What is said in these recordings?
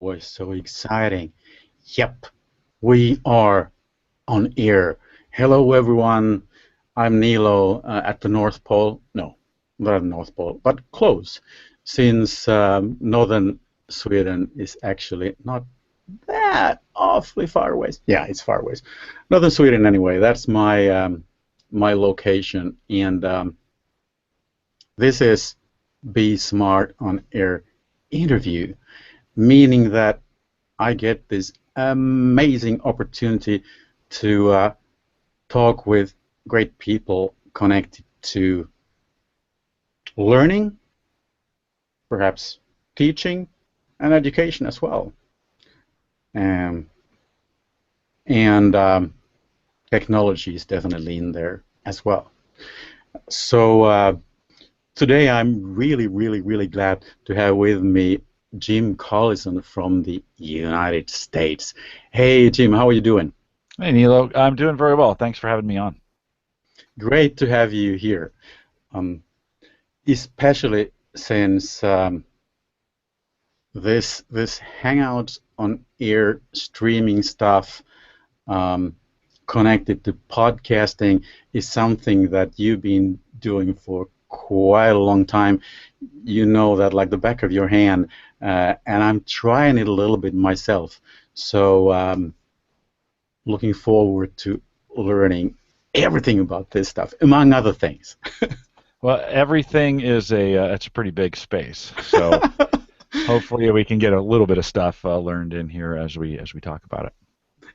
Was so exciting. Yep, we are on air. Hello, everyone. I'm Nilo at the North Pole. No, not at the North Pole, but close, since northern Sweden is actually not that awfully far away. Yeah, it's far away. Northern Sweden, anyway. That's my location, and this is Be Smart on Air interview, meaning that I get this amazing opportunity to talk with great people connected to learning, perhaps teaching, and education as well. Um, and technology is definitely in there as well. So today I'm really glad to have with me Jim Collison from the United States. Hey, Jim, how are you doing? Hey, Nilo. I'm doing very well. Thanks for having me on. Great to have you here, especially since this Hangouts on air streaming stuff connected to podcasting is something that you've been doing for quite a long time. You know that like the back of your hand, and I'm trying it a little bit myself. So looking forward to learning everything about this stuff, among other things. Well, everything is it's a pretty big space, so hopefully we can get a little bit of stuff learned in here as we talk about it.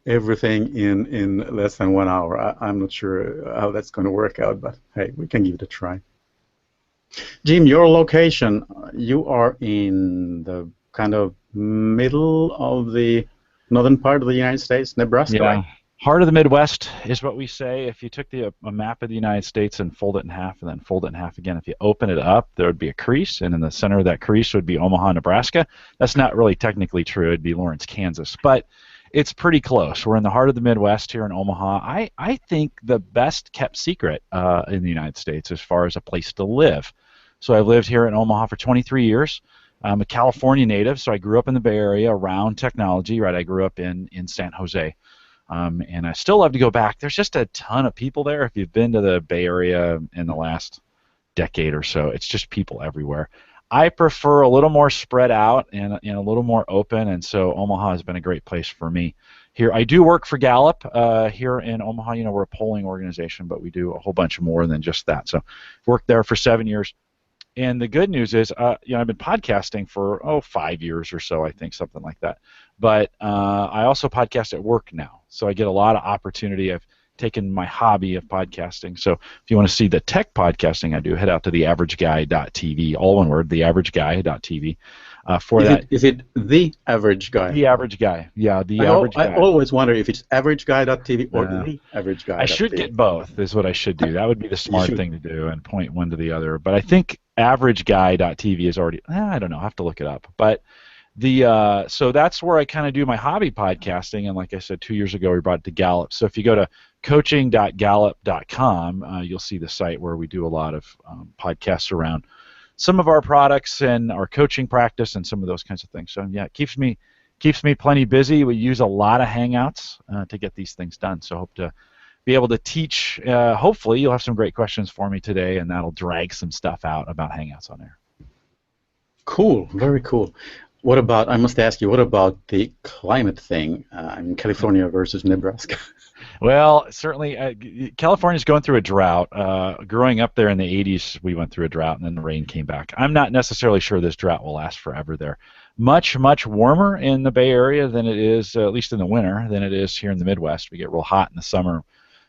Everything in less than 1 hour. I'm not sure how that's going to work out, but hey, we can give it a try. Jim, your location, you are in the kind of middle of the northern part of the United States, Nebraska, right? Yeah, heart of the Midwest is what we say. If you took a map of the United States and fold it in half and then fold it in half again, if you open it up, there would be a crease, and in the center of that crease would be Omaha, Nebraska. That's not really technically true. It'd be Lawrence, Kansas, but it's pretty close. We're in the heart of the Midwest here in Omaha. I think the best kept secret in the United States as far as a place to live. So I've lived here in Omaha for 23 years. I'm a California native, so I grew up in the Bay Area around technology, right? I grew up in San Jose. And I still love to go back. There's just a ton of people there. If you've been to the Bay Area in the last decade or so, it's just people everywhere. I prefer a little more spread out and a little more open, and so Omaha has been a great place for me. Here, I do work for Gallup here in Omaha. You know, we're a polling organization, but we do a whole bunch more than just that. So, I've worked there for 7 years. And the good news is, I've been podcasting for 5 years or so, I think, something like that. But I also podcast at work now, so I get a lot of opportunity. I've taken my hobby of podcasting. So if you want to see the tech podcasting I do, head out to theaverageguy.tv, all one word, theaverageguy.tv. For Is that, it is it the average guy? the average guy, yeah, the I average I guy. always wonder if it's averageguy.tv or Uh, the average I should guy.tv. get both, is what I should do. That would be the You smart should. thing to do and point one to the other. But I think averageguy.tv is already, I don't know, I have to look it up. But so that's where I kind of do my hobby podcasting, and like I said, 2 years ago we brought it to Gallup. So if you go to coaching.gallup.com, you'll see the site where we do a lot of podcasts around some of our products and our coaching practice and some of those kinds of things. So yeah, it keeps me plenty busy. We use a lot of Hangouts to get these things done. So hope to be able to teach. Hopefully you'll have some great questions for me today, and that'll drag some stuff out about Hangouts on air. Cool, very cool. What about, I must ask you, what about the climate thing in California versus Nebraska? Well, certainly, California's going through a drought. Growing up there in the 80s, we went through a drought, and then the rain came back. I'm not necessarily sure this drought will last forever there. Much warmer in the Bay Area than it is, at least in the winter, than it is here in the Midwest. We get real hot in the summer,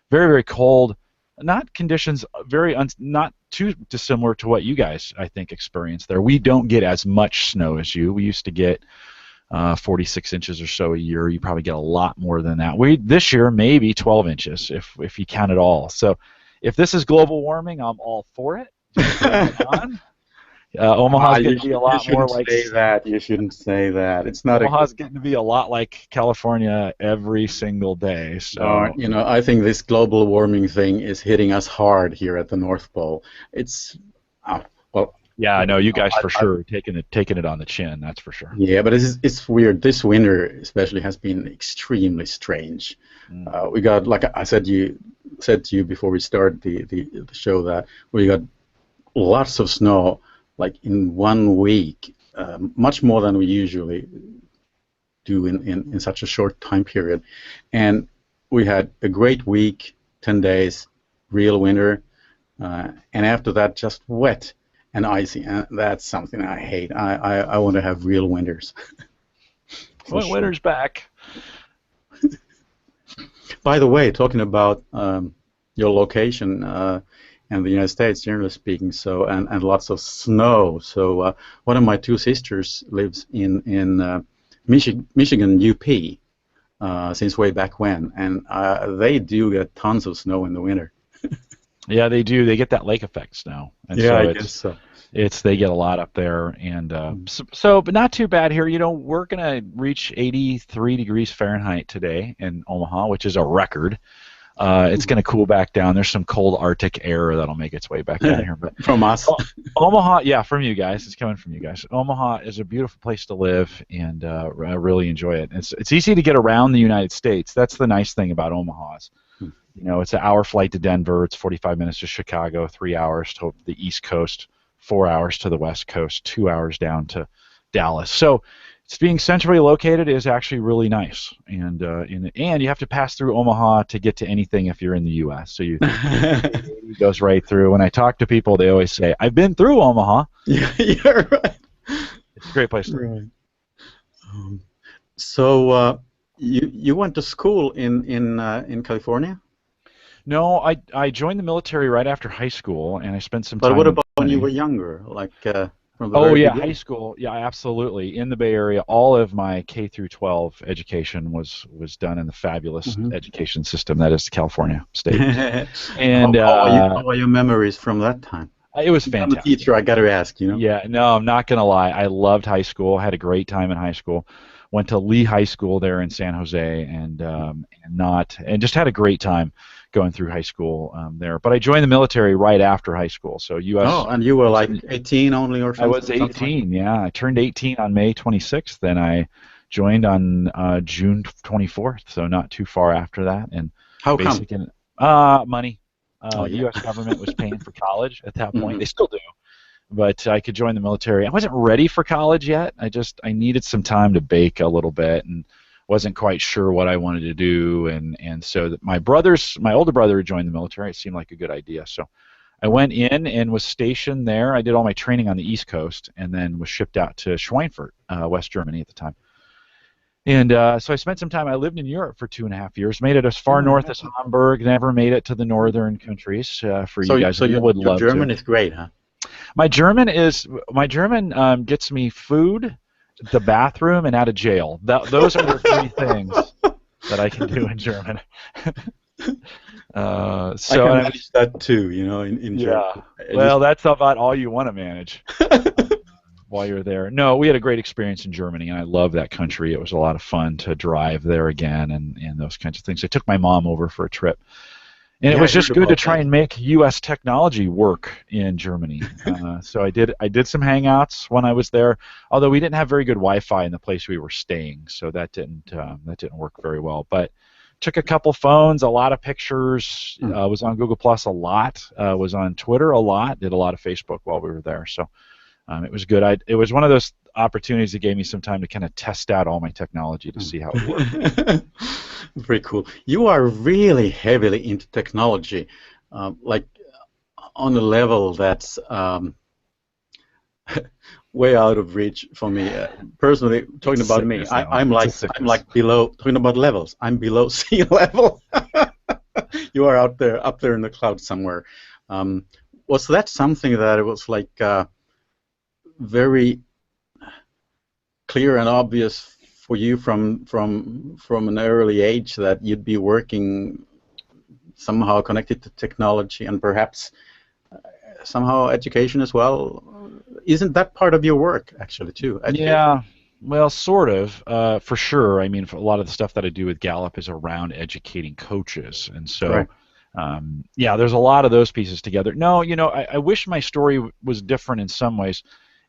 very cold. Not conditions not too dissimilar to what you guys, I think, experience there. We don't get as much snow as you. We used to get 46 inches or so a year. You probably get a lot more than that. This year maybe 12 inches if you count it all. So if this is global warming, I'm all for it. Just bring it on. Omaha's getting to be a You lot more shouldn't like say that. You shouldn't say that. It's not a Omaha's getting to be a lot like California every single day. So I think this global warming thing is hitting us hard here at the North Pole. It's, well, Yeah, I know you guys for I, sure taking it on the chin. That's for sure. yeah, but it's weird. This winter especially has been extremely strange. Mm. We got, like I said to you before we started the show, that we got lots of snow, like in 1 week, much more than we usually do in such a short time period. And we had a great week, 10 days, real winter, and after that, just wet and icy. And that's something I hate. I want to have real winters for Well, sure. winter's back. By the way, talking about your location and the United States, generally speaking, so and lots of snow. So one of my two sisters lives in Michigan, UP, since way back when, and they do get tons of snow in the winter. Yeah, they do. They get that lake effects now, and Yeah, so I it's guess so. it's they get a lot up there, and so but not too bad here. We're gonna reach 83 degrees Fahrenheit today in Omaha, which is a record. It's gonna cool back down. There's some cold Arctic air that'll make its way back down here, but From us. Omaha, yeah, from you guys. It's coming from you guys. Omaha is a beautiful place to live, and I really enjoy it. It's easy to get around the United States. That's the nice thing about Omaha. It's an hour flight to Denver. It's 45 minutes to Chicago, 3 hours to the East Coast, 4 hours to the West Coast, 2 hours down to Dallas. So it's being centrally located is actually really nice, and you have to pass through Omaha to get to anything if you're in the U.S. So it goes right through. When I talk to people, they always say, "I've been through Omaha." Yeah, you're right. It's a great place to live. Right. So you went to school in California? No, I joined the military right after high school, and I spent some But time what in about when you Germany. were younger, like from the Oh very yeah, high beginning? school. Yeah, absolutely. In the Bay Area, all of my K through 12 education was done in the fabulous Hmm. education system that is the California state, How, and how are your memories from that time? it was I'm a fantastic. teacher. I got to ask, Yeah, no, I'm not gonna lie. I loved high school. Had a great time in high school. Went to Lee High School there in San Jose, and just had a great time going through high school there. But I joined the military right after high school. So Oh, U.S. and you were was like in, 18 only or I was something like 18. Yeah, I turned 18 on May 26th, and I joined on June 24th. So not too far after that, and that? How come? basic and money. Oh, The yeah. U.S. government was paying for college at that point. Hmm. They still do, but I could join the military. I wasn't ready for college yet. I needed some time to bake a little bit and wasn't quite sure what I wanted to do. And so my older brother joined the military. It seemed like a good idea. So I went in and was stationed there. I did all my training on the East Coast and then was shipped out to Schweinfurt, West Germany at the time. And so I spent some time. I lived in Europe for 2.5 years. Made it as far Oh, north yeah. as Hamburg. Never made it to the northern countries. For you guys, So would your love to. German is great, huh? My German gets me food, the bathroom, and out of jail. Those are the three things that I can do in German. I So can and I manage was that too, in Germany. yeah. I just Well, that's about all you want to manage while you're there. No, we had a great experience in Germany, and I love that country. It was a lot of fun to drive there again and those kinds of things. I took my mom over for a trip. And it yeah, I was heard just good to about try that. and make U.S. technology work in Germany. So I did some Hangouts when I was there, although we didn't have very good Wi-Fi in the place we were staying, so that didn't work very well. But took a couple phones, a lot of pictures. Hmm. Was on Google Plus a lot. Was on Twitter a lot. Did a lot of Facebook while we were there. So it was good. It was one of those opportunities that gave me some time to kind of test out all my technology to see how it worked. Very cool. You are really heavily into technology, like on a level that's way out of reach for me. Personally, talking It's about me, sickness, Alan. I'm It's a I'm sickness. like below. Talking about levels, I'm below sea level. You are out there, up there in the clouds somewhere. Um, was that something that it was like very clear and obvious for you from an early age that you'd be working somehow connected to technology and perhaps somehow education as well? Isn't that part of your work actually too, education? Yeah, well, sort of, for sure. I mean, for a lot of the stuff that I do with Gallup is around educating coaches, and so Correct. Yeah, there's a lot of those pieces together. No, I wish my story was different in some ways,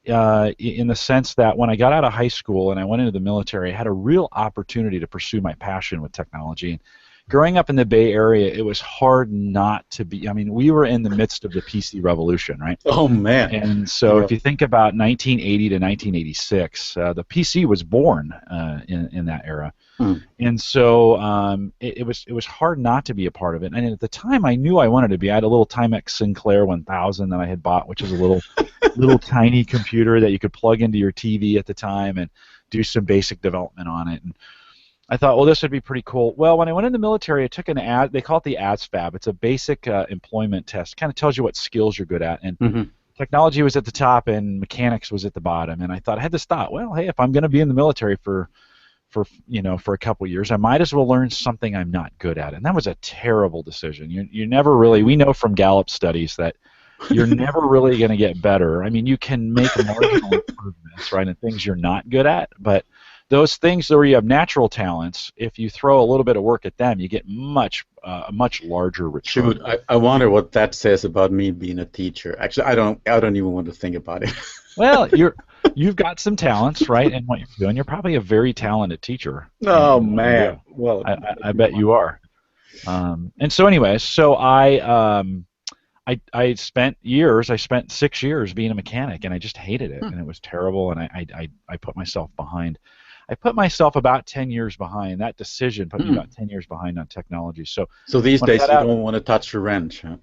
in the sense that when I got out of high school and I went into the military, I had a real opportunity to pursue my passion with technology. And growing up in the Bay Area, it was hard not to be. I mean, we were in the midst of the PC revolution, right? Oh man. And so, if you think about 1980 to 1986, the PC was born in that era. Mm. And so it was hard not to be a part of it. And at the time, I knew I wanted to be. I had a little Timex Sinclair 1000 that I had bought, which is a little tiny computer that you could plug into your TV at the time and do some basic development on it. And I thought, well, this would be pretty cool. Well, when I went in the military, I took an ad. They call it the ASVAB. It's a basic employment test. Kind of tells you what skills you're good at. And technology was at the top, and mechanics was at the bottom. And I thought, I had this thought. Well, hey, if I'm going to be in the military for a couple of years, I might as well learn something I'm not good at. And that was a terrible decision. You never really. We know from Gallup studies that you're never really going to get better. I mean, you can make marginal improvements, right, in things you're not good at, but those things where you have natural talents, if you throw a little bit of work at them, you get a much larger return. Shoot, I wonder what that says about me being a teacher. Actually, I don't even want to think about it. Well, you've got some talents, right? And what you're doing, you're probably a very talented teacher. Oh man, well, I bet you are. And so, anyways, so I spent 6 years being a mechanic, and I just hated it, and it was terrible, and I put myself behind. I put myself about 10 years behind. That decision put me about 10 years behind on technology. So these days you don't want to touch the wrench, huh?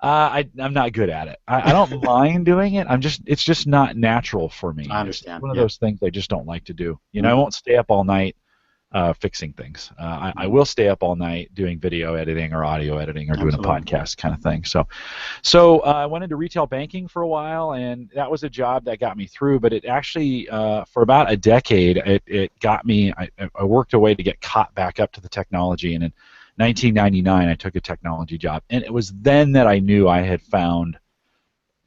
I'm not good at it. I don't mind doing it. It's just not natural for me. I understand. It's one of those things I just don't like to do. I won't stay up all night fixing things. I will stay up all night doing video editing or audio editing or doing a podcast kind of thing. So I went into retail banking for a while, and that was a job that got me through. But it actually, for about a decade, it got me. I worked a way to get caught back up to the technology, and in 1999, I took a technology job, and it was then that I knew I had found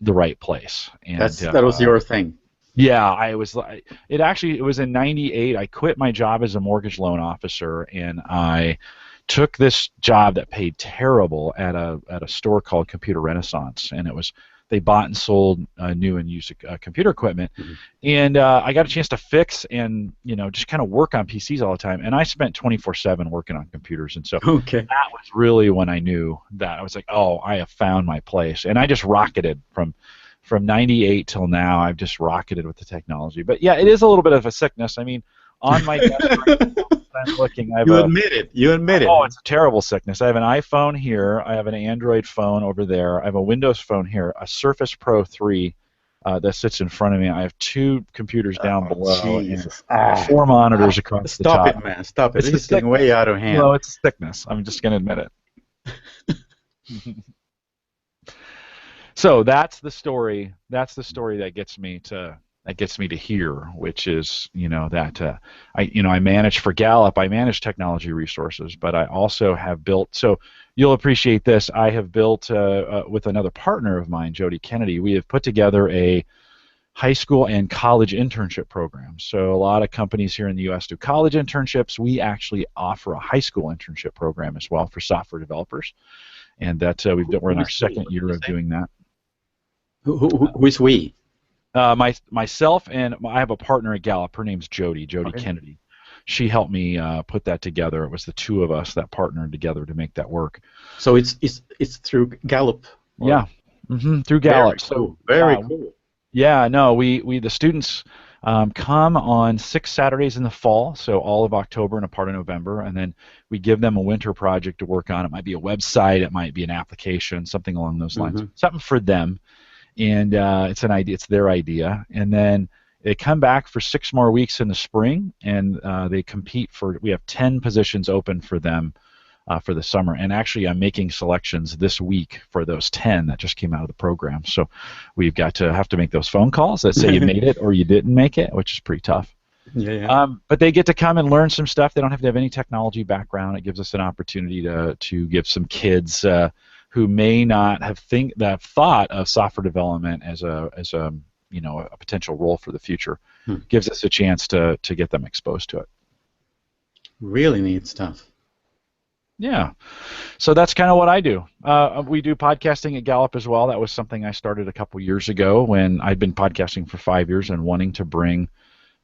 the right place. And that was your thing. Yeah, it was in '98. I quit my job as a mortgage loan officer, and I took this job that paid terrible at a store called Computer Renaissance, and they bought and sold new and used computer equipment, and I got a chance to fix and just kind of work on PCs all the time, and I spent 24/7 working on computers, and so that was really when I knew that I was like, oh, I have found my place, and I just rocketed from '98 till now. I've just rocketed with the technology. But yeah, it is a little bit of a sickness. I mean, on my desk right now, I'm looking. You admit it. Oh, it's a terrible sickness. I have an iPhone here. I have an Android phone over there. I have a Windows phone here. A Surface Pro 3 that sits in front of me. I have 2 computers down below. And 4 monitors across the top. Stop it, man. Stop it. It's getting way out of hand. No, it's a sickness. I'm just going to admit it. So that's the story. That's the story that gets me to here, which is that I manage for Gallup. I manage technology resources, but I also have built. So you'll appreciate this. I have built with another partner of mine, Jody Kennedy. We have put together a high school and college internship program. So a lot of companies here in the U.S. do college internships. We actually offer a high school internship program as well for software developers, and that we're in our second year of doing that. Who is we? Myself and I have a partner at Gallup. Her name's Jody Kennedy. She helped me put that together. It was the 2 of us that partnered together to make that work. So it's through Gallup. Yeah, through Gallup. Very cool. Yeah, no, the students come on 6 Saturdays in the fall, so all of October and a part of November, and then we give them a winter project to work on. It might be a website, it might be an application, something along those lines, something for them. And it's their idea, and then they come back for 6 more weeks in the spring, and they compete for. We have 10 positions open for them for the summer, and actually I'm making selections this week for those 10 that just came out of the program. So we've got to have to make those phone calls that say you made it or you didn't make it, which is pretty tough. Yeah. But they get to come and learn some stuff. They don't have to have any technology background. It gives us an opportunity to give some kids who may not have thought of software development as a potential role for the future. Gives us a chance to get them exposed to it. Really neat stuff. Yeah. So that's kind of what I do. We do podcasting at Gallup as well. That was something I started a couple years ago when I'd been podcasting for 5 years and wanting to bring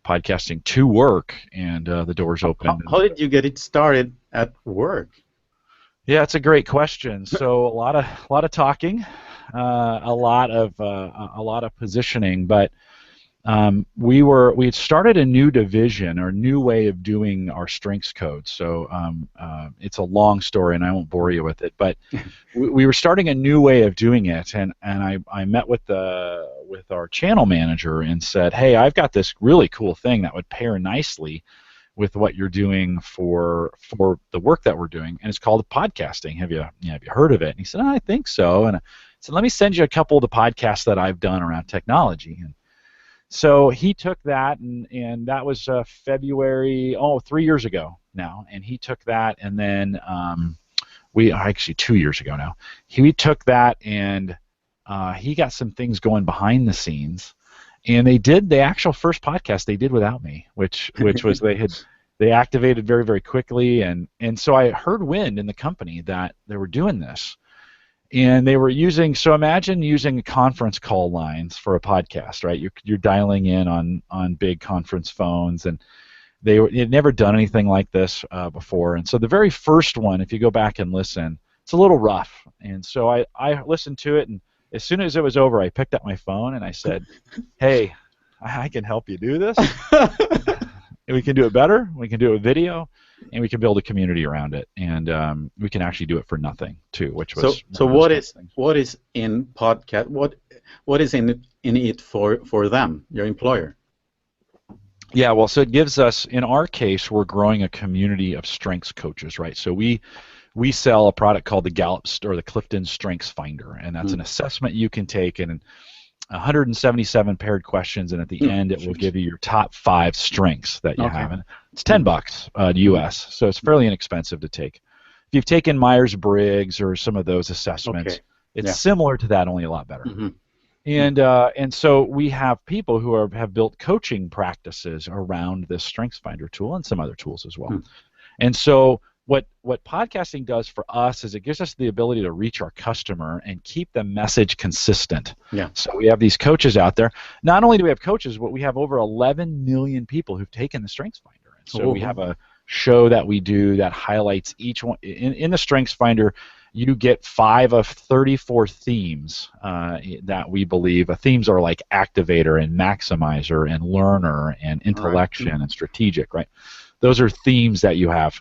podcasting to work, and the doors opened. How did you get it started at work? Yeah, it's a great question. So a lot of talking, a lot of positioning, but we had started a new division or new way of doing our strengths code. So it's a long story, and I won't bore you with it. But we were starting a new way of doing it, and I met with our channel manager and said, hey, I've got this really cool thing that would pair nicely with what you're doing for the work that we're doing, and it's called podcasting. Have you heard of it? And he said, I think so. And I said, let me send you a couple of the podcasts that I've done around technology. And so he took that, and that was February, 3 years ago now. And he took that, and then actually 2 years ago now, he took that, and he got some things going behind the scenes. And they did the actual first podcast they did without me, which was they activated very, very quickly, and so I heard wind in the company that they were doing this. And they were so imagine using conference call lines for a podcast, right? You're dialing in on big conference phones, and they had never done anything like this before. And so the very first one, if you go back and listen, it's a little rough. And so I listened to it, and as soon as it was over, I picked up my phone and I said, hey, I can help you do this. We can do it better. We can do it with video, and we can build a community around it, and we can actually do it for nothing too, which was so. What is in podcast? What is in it for them, your employer? Yeah, well, so it gives us, in our case, we're growing a community of strengths coaches, right? So we sell a product called the Gallup or the Clifton Strengths Finder, and that's an assessment you can take, and 177 paired questions, and at the end it will give you your top 5 strengths that you have. And it's $10 US, so it's fairly inexpensive to take. If you've taken Myers-Briggs or some of those assessments, it's similar to that, only a lot better. And so we have people who have built coaching practices around this Strengths Finder tool and some other tools as well. And so what podcasting does for us is it gives us the ability to reach our customer and keep the message consistent. Yeah. So we have these coaches out there. Not only do we have coaches, but we have over 11 million people who've taken the Strengths Finder. And so we have a show that we do that highlights each one. In the Strengths Finder, you get 5 of 34 themes that we believe. Themes are like activator and maximizer and learner and intellection and strategic, right? Those are themes that you have.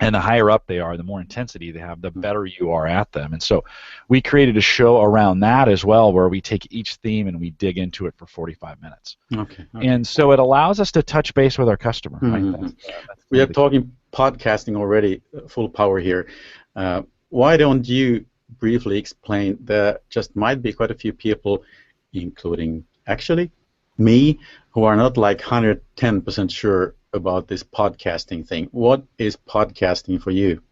And the higher up they are, the more intensity they have, the better you are at them. And so we created a show around that as well, where we take each theme and we dig into it for 45 minutes. Okay. And so it allows us to touch base with our customer. Right? We are talking podcasting already, full power here. Why don't you briefly explain that just might be quite a few people, including actually me, who are not like 110% sure about this podcasting thing. What is podcasting for you?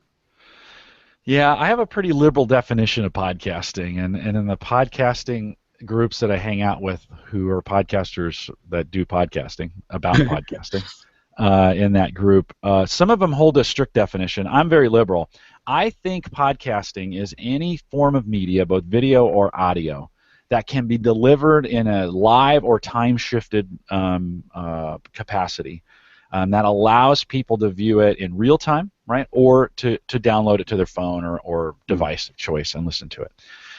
Yeah, I have a pretty liberal definition of podcasting, and in the podcasting groups that I hang out with who are podcasters that do podcasting, about podcasting, in that group, some of them hold a strict definition. I'm very liberal. I think podcasting is any form of media, both video or audio, that can be delivered in a live or time-shifted capacity. That allows people to view it in real time, right, or to download it to their phone or device of choice and listen to it.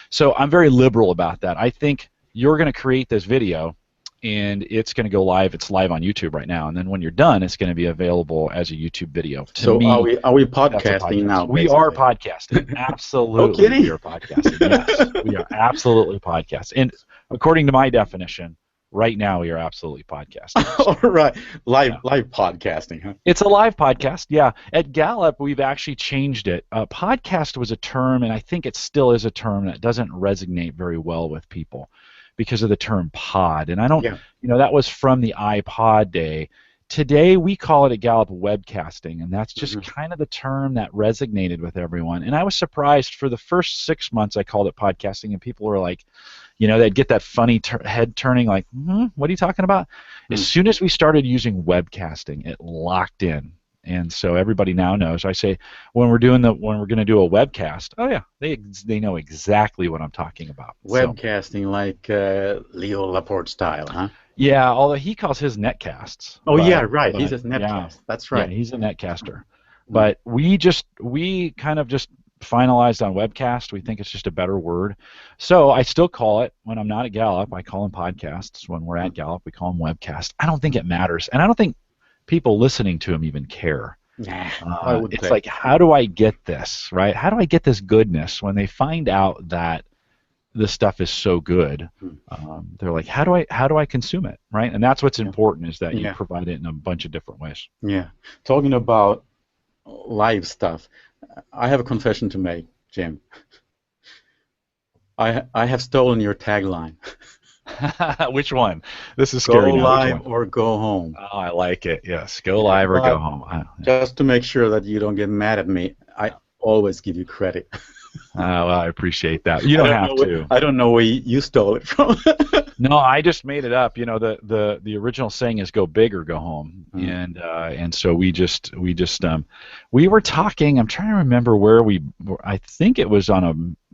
So I'm very liberal about that. I think you're going to create this video, and it's going to go live. It's live on YouTube right now, and then when you're done, it's going to be available as a YouTube video. So are we podcasting now? We are podcasting. Absolutely, no kidding. We are podcasting. Yes, we are absolutely podcasting. And according to my definition, right now we are absolutely podcasting. All right, live podcasting, huh? It's a live podcast, yeah. At Gallup, we've actually changed it. Podcast was a term, and I think it still is a term that doesn't resonate very well with people because of the term pod. And I don't, that was from the iPod day. Today, we call it at Gallup webcasting, and that's just kind of the term that resonated with everyone. And I was surprised. For the first 6 months, I called it podcasting, and people were like, they'd get that funny head turning, like, what are you talking about? As soon as we started using webcasting, it locked in. And so everybody now knows. I say when we're going to do a webcast, oh yeah, they know exactly what I'm talking about. So Webcasting like Leo Laporte style, huh? yeah, although he calls his netcasts, Oh yeah, right. He says yeah, netcast. That's yeah, right. he's a netcaster. Mm. But we kind of just finalized on webcast. We think it's just a better word. So I still call it, when I'm not at Gallup, I call them podcasts. When we're at Gallup, we call them webcast. I don't think it matters, and I don't think people listening to them even care. Nah, why would It's they? like, how do I get this, right? How do I get this goodness when they find out that this stuff is so good? Mm. They're like, how do I consume it, right? And that's what's Yeah, important, is that you yeah, provide it in a bunch of different ways. yeah. Talking about live stuff, I have a confession to make, Jim. I have stolen your tagline. Which one? This is Go scary now. Which live one? or go home. Oh, I like it. Yes, go Yeah, live or go but home. Yeah. just to make sure that you don't get mad at me, I always give you credit. Well, I appreciate that. You don't have to. I don't know where you stole it from. No, I just made it up. The original saying is "go big or go home," Mm. and so we were talking. I'm trying to remember where we. I think it was on a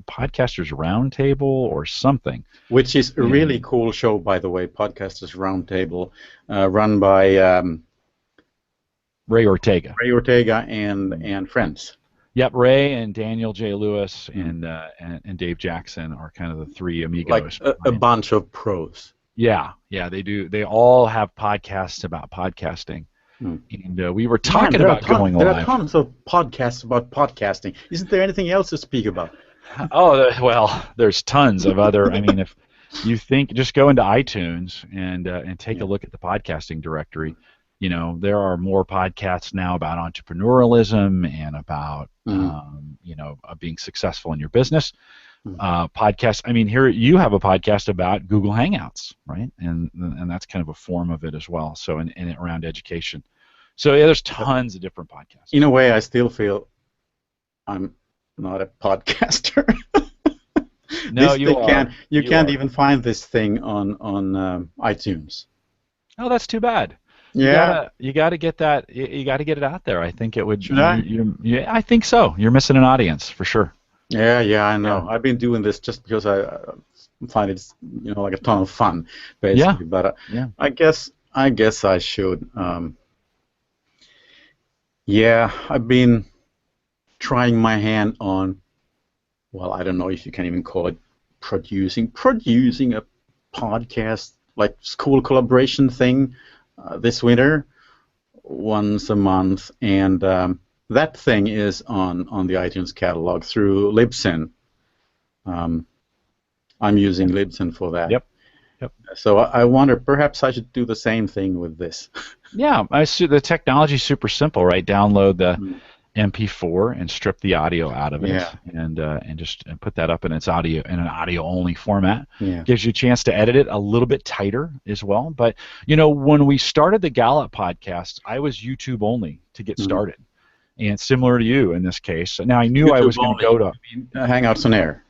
podcasters roundtable or something. Which is a really And cool show, by the way, Podcasters Roundtable, run by Ray Ortega. Ray Ortega and friends. Yep, Ray and Daniel J. Lewis Mm. and Dave Jackson are kind of the three Like amigos a behind. bunch of pros. Yeah, they do. They all have podcasts about podcasting, Mm. and we were Man, talking about going there are live. tons of podcasts about podcasting. Isn't there anything else to speak about? Oh, well, there's tons of other. I mean, if you think, just go into iTunes and take a Yeah. look at the podcasting directory. There are more podcasts now about entrepreneurialism and about Mm. being successful in your business. Mm. Podcasts. I mean, here you have a podcast about Google Hangouts, right? And that's kind of a form of it as well. So and around education. So yeah, there's But tons of different podcasts. in a way, I still feel I'm not a podcaster. No, This you thing are. can't. You You can't are. even find this thing on iTunes. Oh, that's too bad. You Yeah. gotta you gotta get that. You gotta get it out there. I think it would. Should I? Yeah, I think so. You're missing an audience for sure. Yeah, yeah, I Yeah. know. I've been doing this just because I find it's like a ton of fun, Yeah. basically. But Yeah. I guess I should. Yeah, I've been trying my hand on. Well, I don't know if you can even call it producing a podcast like school collaboration thing this winter, once a month, and that thing is on the iTunes catalog through Libsyn. Um, I'm using Libsyn for that. Yep. Yep. So I wonder, perhaps I should do the same thing with this. Yeah. I see the technology's super simple, right? Download the Mm. MP4 and strip the audio out of it, Yeah, and just put that up in its audio in an audio only format. yeah. Gives you a chance to edit it a little bit tighter as well. But when we started the Gallup podcast, I was YouTube only to get Mm. started, and similar to you in this case. Now I knew I YouTube was going to only. go to Hangouts on air.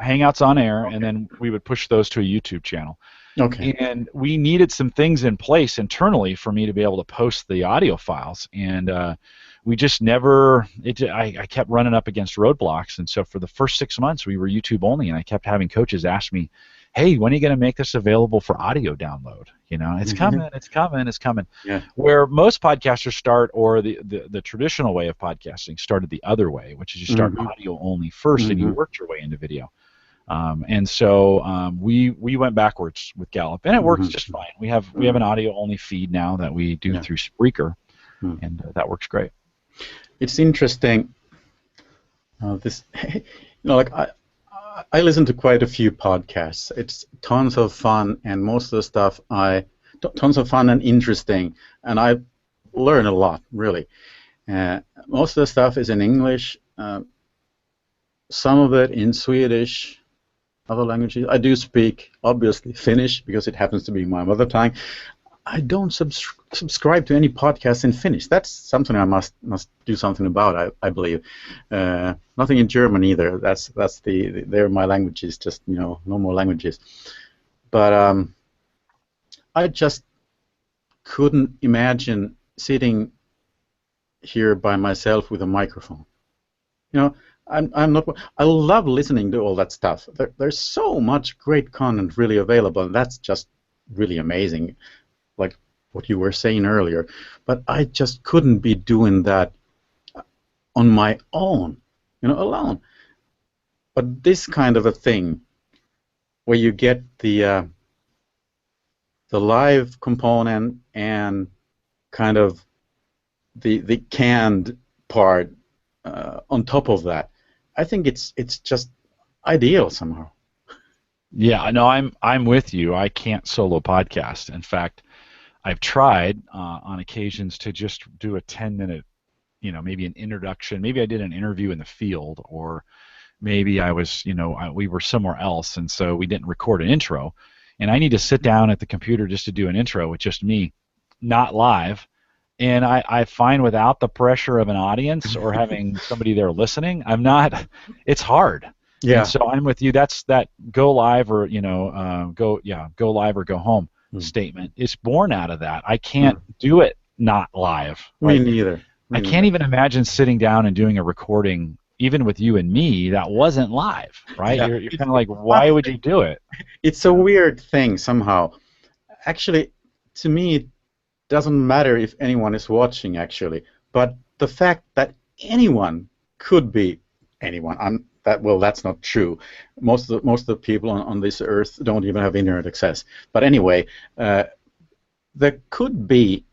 Hangouts on air, and Okay. then we would push those to a YouTube channel. Okay. And we needed some things in place internally for me to be able to post the audio files, and we just never. I kept running up against roadblocks, and so for the first 6 months we were YouTube only, and I kept having coaches ask me, "Hey, when are you going to make this available for audio download? It's coming, it's coming, it's coming." Yeah. Where most podcasters start, or the traditional way of podcasting started the other way, which is you start Mhm. audio only first, and you Mhm. work your way into video. And so we went backwards with Gallup, and it works Mhm. just fine. We have an audio only feed now that we do Yeah. through Spreaker, Mm. and that works great. It's interesting. This, like I listen to quite a few podcasts. It's tons of fun, and most of the stuff tons of fun and interesting, and I learn a lot, really. Most of the stuff is in English, some of it in Swedish, other languages. I do speak, obviously, Finnish, because it happens to be my mother tongue. I don't subscribe to any podcast in Finnish. That's something I must do something about. I believe. Nothing in German either. That's they're my languages, just normal languages. But I just couldn't imagine sitting here by myself with a microphone. You know, I'm not. I love listening to all that stuff. There's so much great content really available, and that's just really amazing. Like what you were saying earlier, but I just couldn't be doing that on my own, alone. But this kind of a thing where you get the live component and kind of the canned part on top of that, I think it's just ideal somehow. Yeah, no, I'm with you. I can't solo podcast. In fact, I've tried on occasions to just do a 10-minute, maybe an introduction. Maybe I did an interview in the field, or maybe I was, we were somewhere else, and so we didn't record an intro. And I need to sit down at the computer just to do an intro with just me, not live. And I find without the pressure of an audience or having somebody there listening, it's hard. Yeah. And so I'm with you. That's that go live or, go live or go home statement. It's born out of that. I can't do it not live. Me neither. I can't even imagine sitting down and doing a recording, even with you and me, that wasn't live, right? Yeah. You're kind of like, why would you do it? It's a weird thing somehow. Actually, to me, it doesn't matter if anyone is watching, actually. But the fact that anyone could be anyone, that's not true. Most of the people on this earth don't even have internet access. But anyway, there could be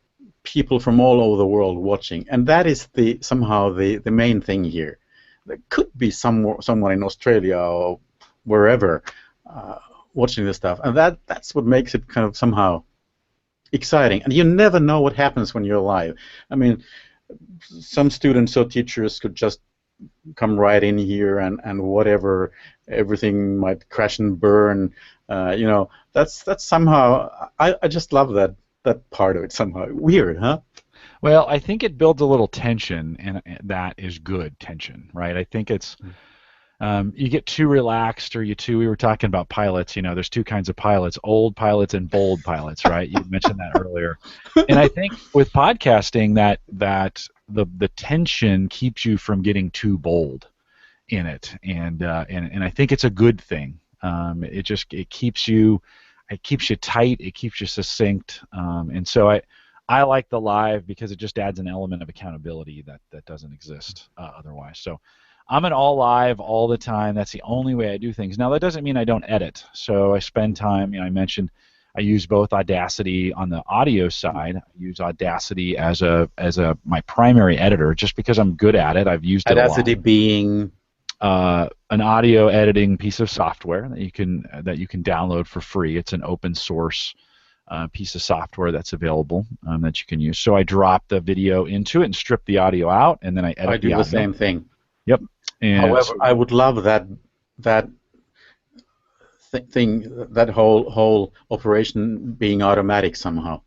people from all over the world watching, and that is somehow the main thing here. There could be someone in Australia or wherever watching this stuff, and that's what makes it kind of somehow exciting. And you never know what happens when you're live. I mean, some students or teachers could just come right in here and whatever, everything might crash and burn. That's somehow, I just love that part of it somehow. Weird, huh? Well, I think it builds a little tension, and that is good tension, right? I think it's you get too relaxed, or we were talking about pilots. There's two kinds of pilots: old pilots and bold pilots, right? You mentioned that earlier. And I think with podcasting, that the tension keeps you from getting too bold in it, and I think it's a good thing. It keeps you tight, it keeps you succinct, and so I like the live because it just adds an element of accountability that doesn't exist otherwise. So I'm an all live all the time. That's the only way I do things. Now that doesn't mean I don't edit. So I spend time. I mentioned I use both Audacity on the audio side. I use Audacity as my primary editor just because I'm good at it. I've used it a lot. Audacity being an audio editing piece of software that you can download for free. It's an open source piece of software that's available that you can use. So I drop the video into it and strip the audio out, and then I edit the audio. I do the same thing. Yep. And however, I would love that thing, that whole operation being automatic somehow.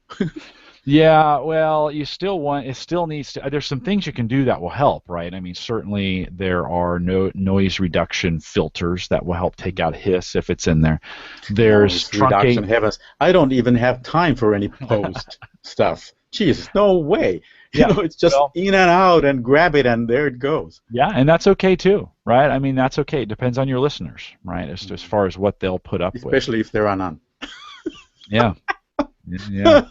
Yeah, well, it still needs to, there's some things you can do that will help, right? I mean, certainly there are noise reduction filters that will help take out hiss if it's in there. There's reduction, heavens. I don't even have time for any post stuff. Jeez, no way. Yeah, it's just in and out and grab it and there it goes. Yeah, and that's okay too, right? I mean, that's okay. It depends on your listeners, right? As far as what they'll put up with. Especially if there are none. Yeah. Yeah.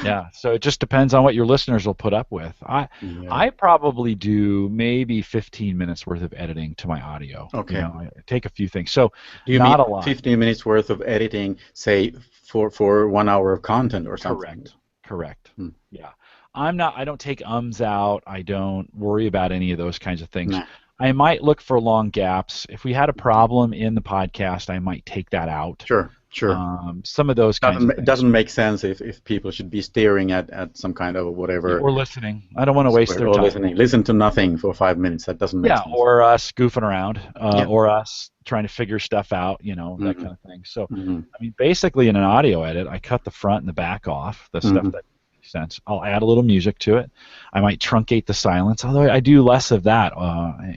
Yeah, so it just depends on what your listeners will put up with. I probably do maybe 15 minutes worth of editing to my audio. Okay. I take a few things. So do you not mean a lot. 15 minutes worth of editing, say, for 1 hour of content or something? Correct. Yeah. I don't take ums out. I don't worry about any of those kinds of things. Nah. I might look for long gaps. If we had a problem in the podcast, I might take that out. Sure. Some of those kinds of things. It doesn't make sense if people should be staring at some kind of whatever. Or listening. I don't want to waste their time. Listen to nothing for 5 minutes. That doesn't make sense. Yeah, or us goofing around, or us trying to figure stuff out, that kind of thing. So, I mean, basically in an audio edit, I cut the front and the back off, the stuff that makes sense. I'll add a little music to it. I might truncate the silence, although I do less of that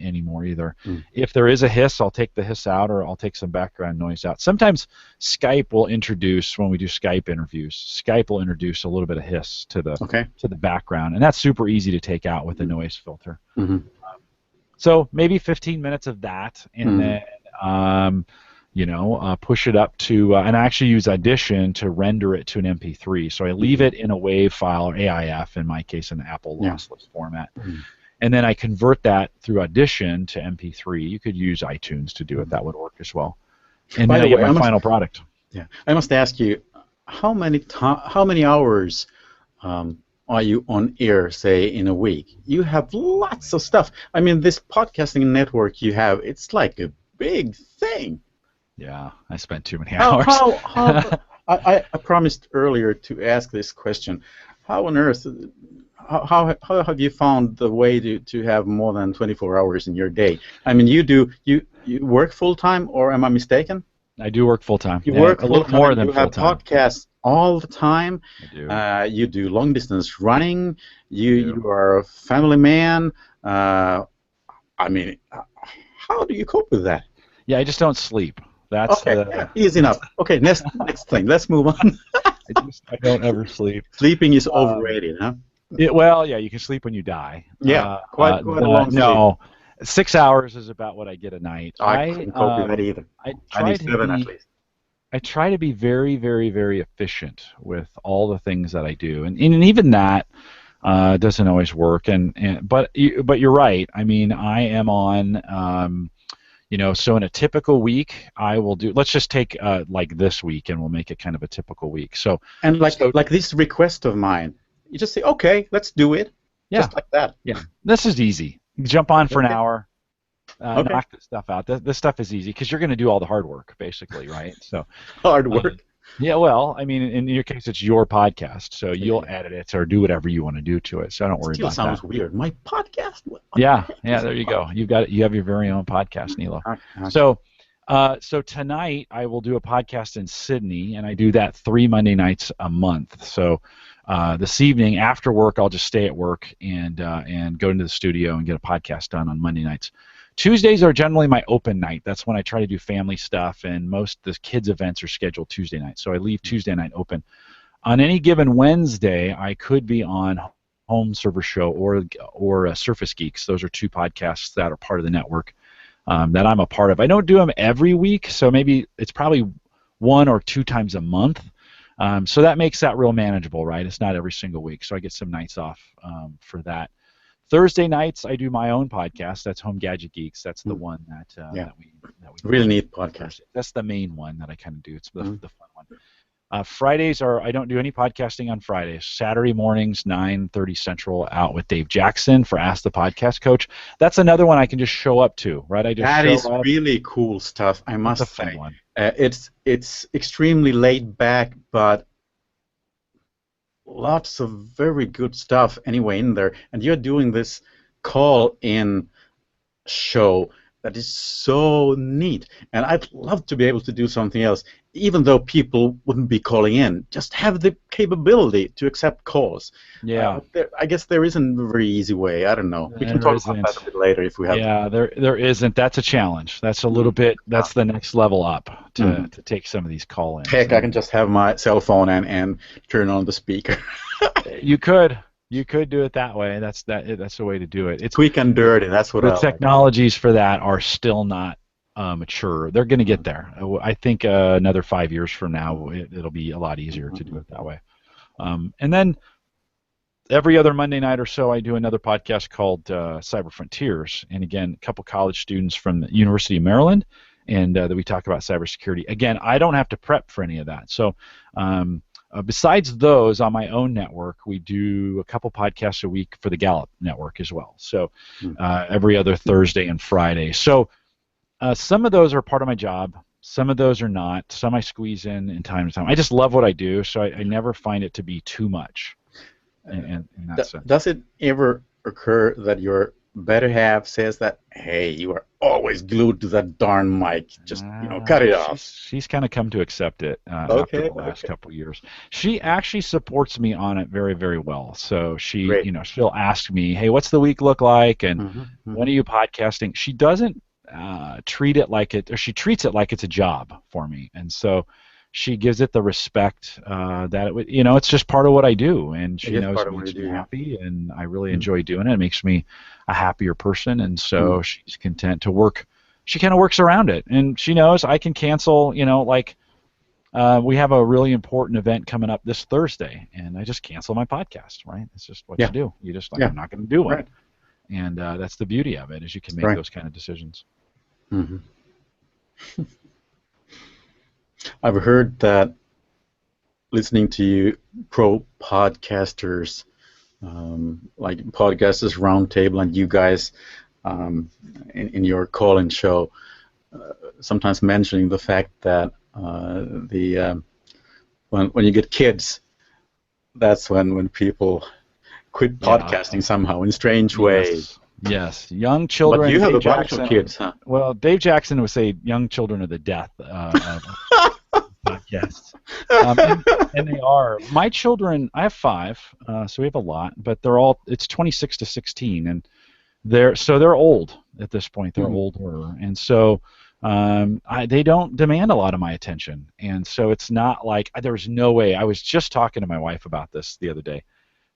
anymore either. If there is a hiss, I'll take the hiss out, or I'll take some background noise out. Sometimes Skype will introduce, when we do Skype interviews, Skype will introduce a little bit of hiss to the background, and that's super easy to take out with the noise filter. So maybe 15 minutes of that, and then push it up to, and I actually use Audition to render it to an MP3. So I leave it in a WAV file, or AIF in my case, in the Apple lossless format. And then I convert that through Audition to MP3. You could use iTunes to do it. That would work as well. And then I get my final product. Yeah, I must ask you, how many hours are you on air, say, in a week? You have lots of stuff. I mean, this podcasting network you have, it's like a big thing. Yeah, I spent too many hours. I promised earlier to ask this question. How on earth, how have you found the way to have more than 24 hours in your day? I mean, you work full-time, or am I mistaken? I do work full-time. You work a little more than full-time. You have podcasts all the time. I do. You do long-distance running. You are a family man. I mean, how do you cope with that? Yeah, I just don't sleep. That's okay. Easy enough. Okay, next thing. Let's move on. I don't ever sleep. Sleeping is overrated, huh? Well, yeah, you can sleep when you die. Yeah, quite a long sleep. No, 6 hours is about what I get a night. I couldn't cope with that either. I need 7 at least. I try to be very, very, very efficient with all the things that I do, and even that doesn't always work. But you're right. I mean, I am on. So in a typical week, I will do. Let's just take like this week, and we'll make it kind of a typical week. So like this request of mine, you just say, okay, let's do it. Yeah. Just like that. Yeah. This is easy. You jump on for an hour. Knock this stuff out. This stuff is easy because you're going to do all the hard work, basically, right? So hard work. Yeah, well, I mean, in your case, it's your podcast, so you'll edit it or do whatever you want to do to it. So don't worry about that. Sounds weird. My podcast. Yeah. There you go. You have your very own podcast, Nilo. Okay. So tonight I will do a podcast in Sydney, and I do that 3 Monday nights a month. So this evening after work, I'll just stay at work and go into the studio and get a podcast done on Monday nights. Tuesdays are generally my open night. That's when I try to do family stuff, and most of the kids' events are scheduled Tuesday night. So I leave Tuesday night open. On any given Wednesday, I could be on Home Server Show or Surface Geeks. Those are 2 podcasts that are part of the network that I'm a part of. I don't do them every week, so maybe it's probably 1 or 2 times a month. So that makes that real manageable, right? It's not every single week, so I get some nights off for that. Thursday nights, I do my own podcast. That's Home Gadget Geeks. That's the one that we really neat podcast. That's the main one that I kind of do. It's the fun one. Fridays I don't do any podcasting on Fridays. Saturday mornings, 9:30 Central, out with Dave Jackson for Ask the Podcast Coach. That's another one I can just show up to, right? That is really cool stuff, I must say. Fun one. It's extremely laid back, but lots of very good stuff anyway in there, and you're doing this call-in show that is so neat, and I'd love to be able to do something else, even though people wouldn't be calling in. Just have the capability to accept calls. Yeah. I guess there isn't a very easy way. I don't know. We can talk about that a bit later if we have. Yeah, there isn't. That's a challenge. That's a little bit. That's the next level up to take some of these call-ins. Heck, I can just have my cell phone and turn on the speaker. You could do it that way. That's the way to do it. It's quick and dirty. That's what the technologies for that are still not mature. They're going to get there. I think another 5 years from now, it'll be a lot easier to do it that way. And then every other Monday night or so, I do another podcast called Cyber Frontiers. And again, a couple college students from the University of Maryland, and that we talk about cybersecurity. Again, I don't have to prep for any of that. So besides those, on my own network, we do a couple podcasts a week for the Gallup network as well. So every other Thursday and Friday. So some of those are part of my job. Some of those are not. Some I squeeze in time to time. I just love what I do, so I never find it to be too much in that sense. Does it ever occur that you're better half says that, hey, you are always glued to that darn mic. Just, cut it off. She's kind of come to accept it after Okay, the last okay. couple of years. She actually supports me on it very, very well. So she, Great. she'll ask me, "Hey, what's the week look like?" And Hmm. when Hmm. are you podcasting? She doesn't treat it like it, or she treats it like it's a job for me, and so she gives it the respect that it would. It's just part of what I do, and It she is knows part it of what you makes do, me yeah. happy, and I really Mm. enjoy doing it. It makes me a happier person, and Mm. so she's content to work. She kind of works around it, and she knows I can cancel. Like we have a really important event coming up this Thursday, and I just cancel my podcast. Right? It's just what you Yeah, do. You just like, yeah, I'm not going to do one, right, and that's the beauty of it, is you can make right. those kind of decisions. Hmm. I've heard that listening to you pro podcasters, like Podcasters Roundtable, and you guys in your call-in show, sometimes mentioning the fact that the when you get kids, that's when people quit Yeah. podcasting somehow in strange ways. Yes. Yes. Young But children. you have Dave a bunch of Jackson. kids, huh? Well, Dave Jackson would say young children are the death of podcasts. And they are. My children, I have five, so we have a lot, but it's 26 to 16, and they're old at this point. They're Mhm. older, and so they don't demand a lot of my attention, and so it's not like there was no way. I was just talking to my wife about this the other day.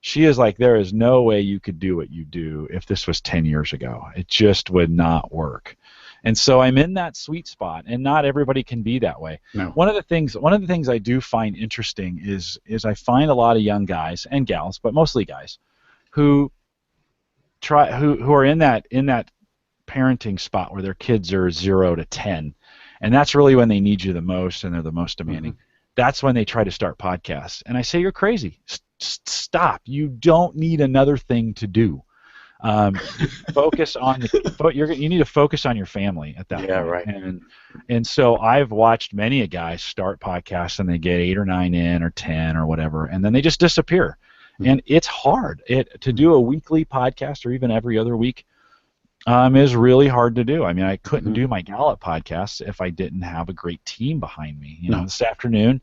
She is like, there is no way you could do what you do if this was 10 years ago. It just would not work. And so I'm in that sweet spot, and not everybody can be that way. No. One of the things I do find interesting is I find a lot of young guys and gals, but mostly guys, who who are in that parenting spot where their kids are 0 to 10, and that's really when they need you the most and they're the most Hmm. demanding. That's when they try to start podcasts, and I say, you're crazy. Stop. You don't need another thing to do. Focus on you need to focus on your family at that Yeah, point. right. And so I've watched many a guy start podcasts, and they get 8 or 9 in, or 10 or whatever, and then they just disappear. Mhm. And it's hard. To Mhm. do a weekly podcast, or even every other week, is really hard to do. I mean, I couldn't Mhm. do my Gallup podcast if I didn't have a great team behind me. No. This afternoon,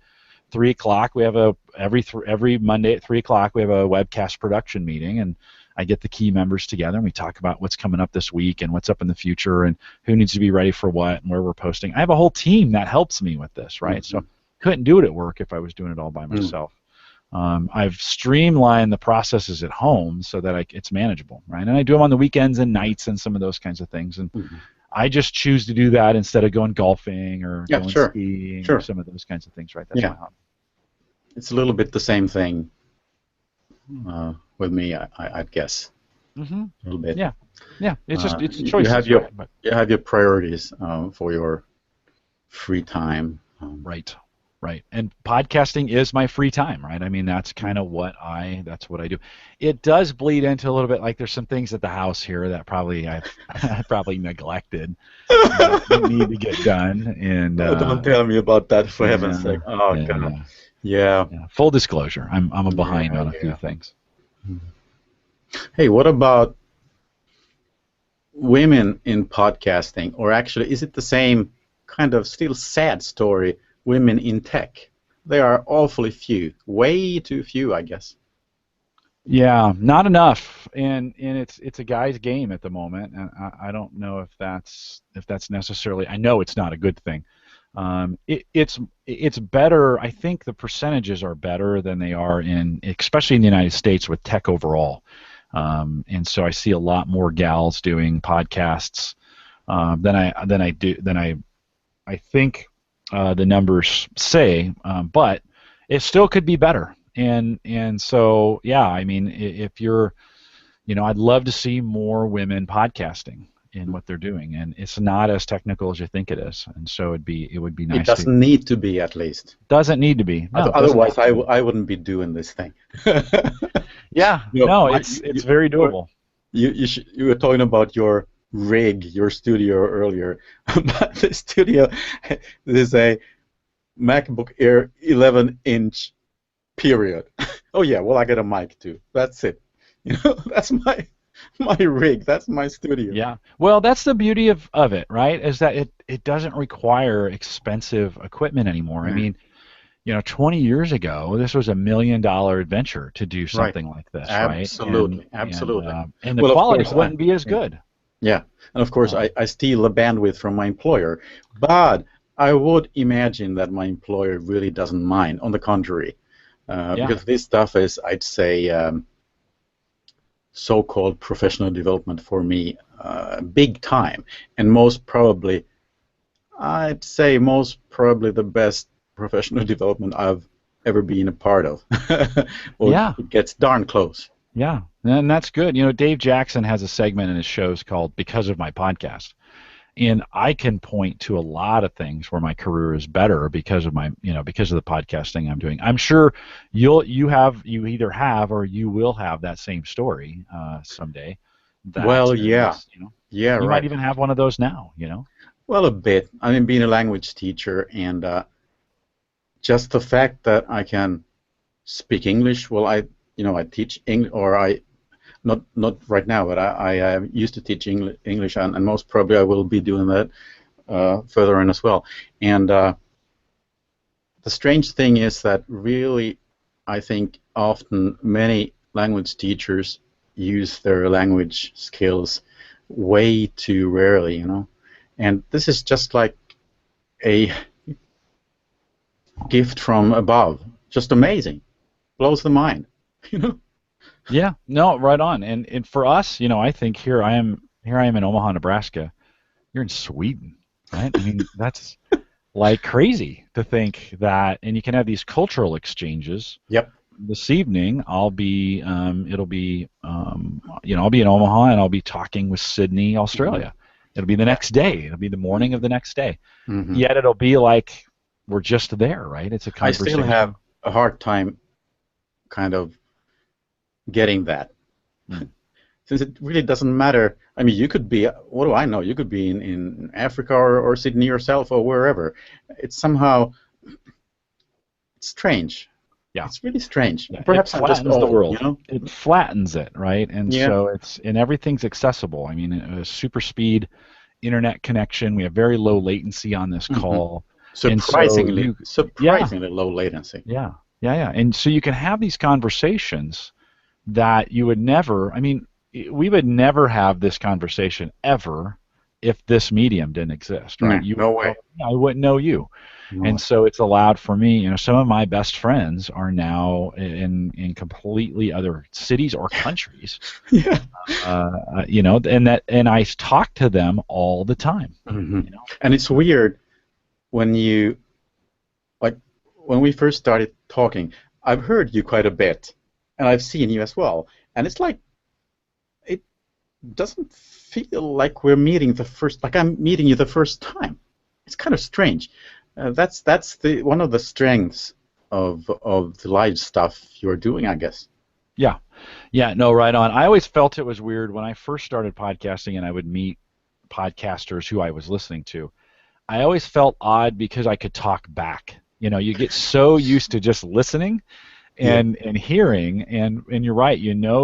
3 o'clock, we have every Monday at 3 o'clock, we have a webcast production meeting, and I get the key members together, and we talk about what's coming up this week and what's up in the future and who needs to be ready for what and where we're posting. I have a whole team that helps me with this, right? So Mhm. couldn't do it at work if I was doing it all by Mm. myself. I've streamlined the processes at home so that it's manageable, right? And I do them on the weekends and nights and some of those kinds of things. And Mhm. I just choose to do that instead of going golfing or Yeah, going sure, skiing or sure. some of those kinds of things, right? That's my Yeah, hobby. it's a little bit the same thing with me, I'd guess. Hmm. A little bit. Yeah, yeah. It's You have choices, your right? But priorities for your free time. right, right. And podcasting is my free time, right? I mean, Mm. that's what I do. It does bleed into a little bit, like there's some things at the house here that probably I've I probably neglected that need to get done, and Oh, don't tell me about that, for heaven's yeah, sake. Oh, yeah, God. yeah, Yeah, yeah. Full disclosure, I'm a behind yeah, on a few yeah. things. Hey, what about women in podcasting? Or actually, is it the same kind of still sad story, women in tech? They are awfully few, way too few, I guess. Yeah, not enough, and it's a guy's game at the moment, and I don't know if that's necessarily. I know it's not a good thing. It's better. I think the percentages are better than they are especially in the United States with tech overall. And so I see a lot more gals doing podcasts than I think the numbers say, but it still could be better. And so yeah, I mean, if you're, I'd love to see more women podcasting in what they're doing, and it's not as technical as you think it is, and so it would be It nice to. doesn't need to be, at least. Doesn't need to be. No, it doesn't Otherwise, have to be. I wouldn't be doing this thing. Yeah, No, no, it's very doable. you were talking about your rig, your studio earlier. But the studio, this is a MacBook Air 11-inch, period. Oh yeah, well I got a mic too. That's it. That's my. my rig. That's my studio. Yeah. Well, that's the beauty of it, right? Is that it doesn't require expensive equipment anymore. I Yeah. mean, 20 years ago, this was $1 million adventure to do Right. something like this, right? Absolutely. Absolutely. And the Well, of quality course, wouldn't be as yeah. good. Yeah, and of course, Um, I steal the bandwidth from my employer, but I would imagine that my employer really doesn't mind. On the contrary, yeah. because this stuff is, I'd say, so-called professional development for me, big time, and most probably, I'd say, most probably the best professional development I've ever been a part of, or Yeah. it gets darn close. Yeah. And that's good. Dave Jackson has a segment in his shows called Because of My Podcast. And I can point to a lot of things where my career is better because of because of the podcasting I'm doing. I'm sure you either have or you will have that same story someday. That Well, yeah, is, yeah, you might right. even have one of those now. Well, a bit. I mean, being a language teacher and just the fact that I can speak English. Well, I teach English, or I not right now, but I used to teach English, and most probably I will be doing that further on as well. And the strange thing is that really, I think often many language teachers use their language skills way too rarely. And this is just like a gift from above. Just amazing. Blows the mind. You know? Yeah, no, right on. And for us, I think here I am in Omaha, Nebraska. You're in Sweden, right? I mean, that's like crazy to think that, and you can have these cultural exchanges. Yep. This evening, I'll be in Omaha and I'll be talking with Sydney, Hmm. Australia. It'll be the Yeah. next day. It'll be the morning of the next day. Hmm. Yet it'll be like we're just there, right? It's a I still have conversation. a hard time kind of getting that, Hmm. since it really doesn't matter. I mean, you could be, what do I know? You could be in Africa or Sydney yourself or wherever. It's somehow strange. Yeah. It's really strange. Yeah, it Perhaps I'm just flattens the old, world. It flattens it, right? And Yeah. so and everything's accessible. I mean, a super speed internet connection. We have very low latency on this Hmm. call, and so Surprisingly, yeah, surprisingly low latency. yeah, and so you can have these conversations that you would never. I mean, we would never have this conversation ever if this medium didn't exist, right? No, You no wouldn't know way. me, I wouldn't know you. No And way. so it's allowed for me, some of my best friends are now in completely other cities or countries, Yeah. and I talk to them all the time. Hmm. You know, And it's weird when you, like, when we first started talking, I've heard you quite a bit, and I've seen you as well. And it's like, it doesn't feel like like I'm meeting you the first time. It's kind of strange. That's the one of the strengths of the live stuff you're doing, I guess. yeah, yeah, no, right on. I always felt it was weird when I first started podcasting, and I would meet podcasters who I was listening to. I always felt odd because I could talk back. You get so used to just listening Yeah. and hearing, and you're right,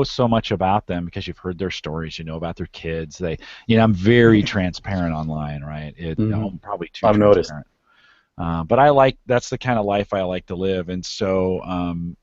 so much about them because you've heard their stories, about their kids. I'm very transparent online, right? Hmm. I'm probably too I've noticed. transparent. But that's the kind of life I like to live, and so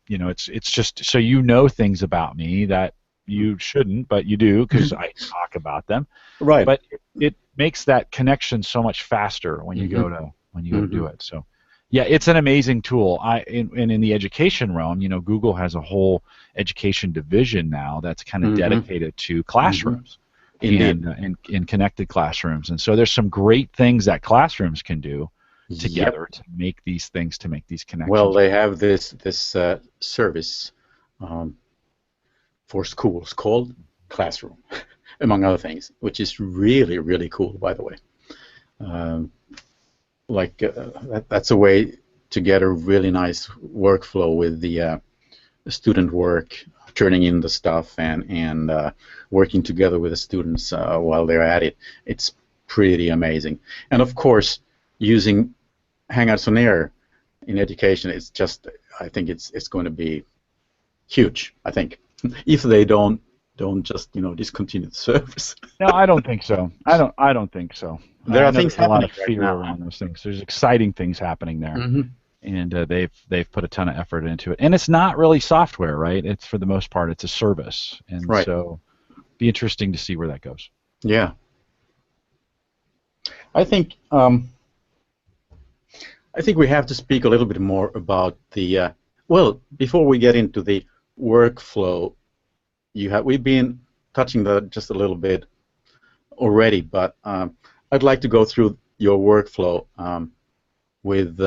it's just so things about me that you shouldn't, but you do because I talk about them. Right. But it makes that connection so much faster when you Hmm. go to Hmm. do it. So yeah, it's an amazing tool. And in the education realm, Google has a whole education division now that's kind of Hmm. dedicated to Hmm. classrooms Indeed. and connected classrooms. And so there's some great things that classrooms can do Yep. together to make these Well, connections. they have this service um, for schools called Classroom, among other things, which is really, really cool, by the way. Um, that's a way to get a really nice workflow with the student work, turning in the stuff, and working together with the students while they're at it. It's pretty amazing. And of course, using Hangouts on Air in education, it's just, I think it's going to be huge. I think if they don't don't just discontinue the service. No, I don't think so. I don't think so. There I are know things there's a lot happening of right fear now. around those things. There's exciting things happening there, Hmm. and they've put a ton of effort into it. And it's not really software, right? It's for the most part, it's a service, and Right. so be interesting to see where that goes. Yeah. I think we have to speak a little bit more about the well, before we get into the workflow. We've been touching that just a little bit already, but I'd like to go through your workflow with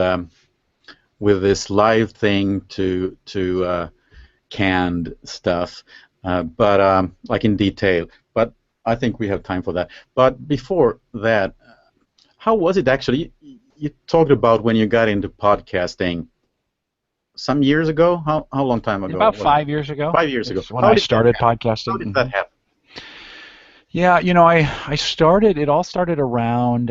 with this live thing to canned stuff, but like in detail. But I think we have time for that. But before that, how was it actually? You talked about when you got into podcasting some years ago. How long time ago About was it? 5 years ago 5 years ago. is when How I did that started happen? How podcasting. did that happen? Yeah, I started, it all started around,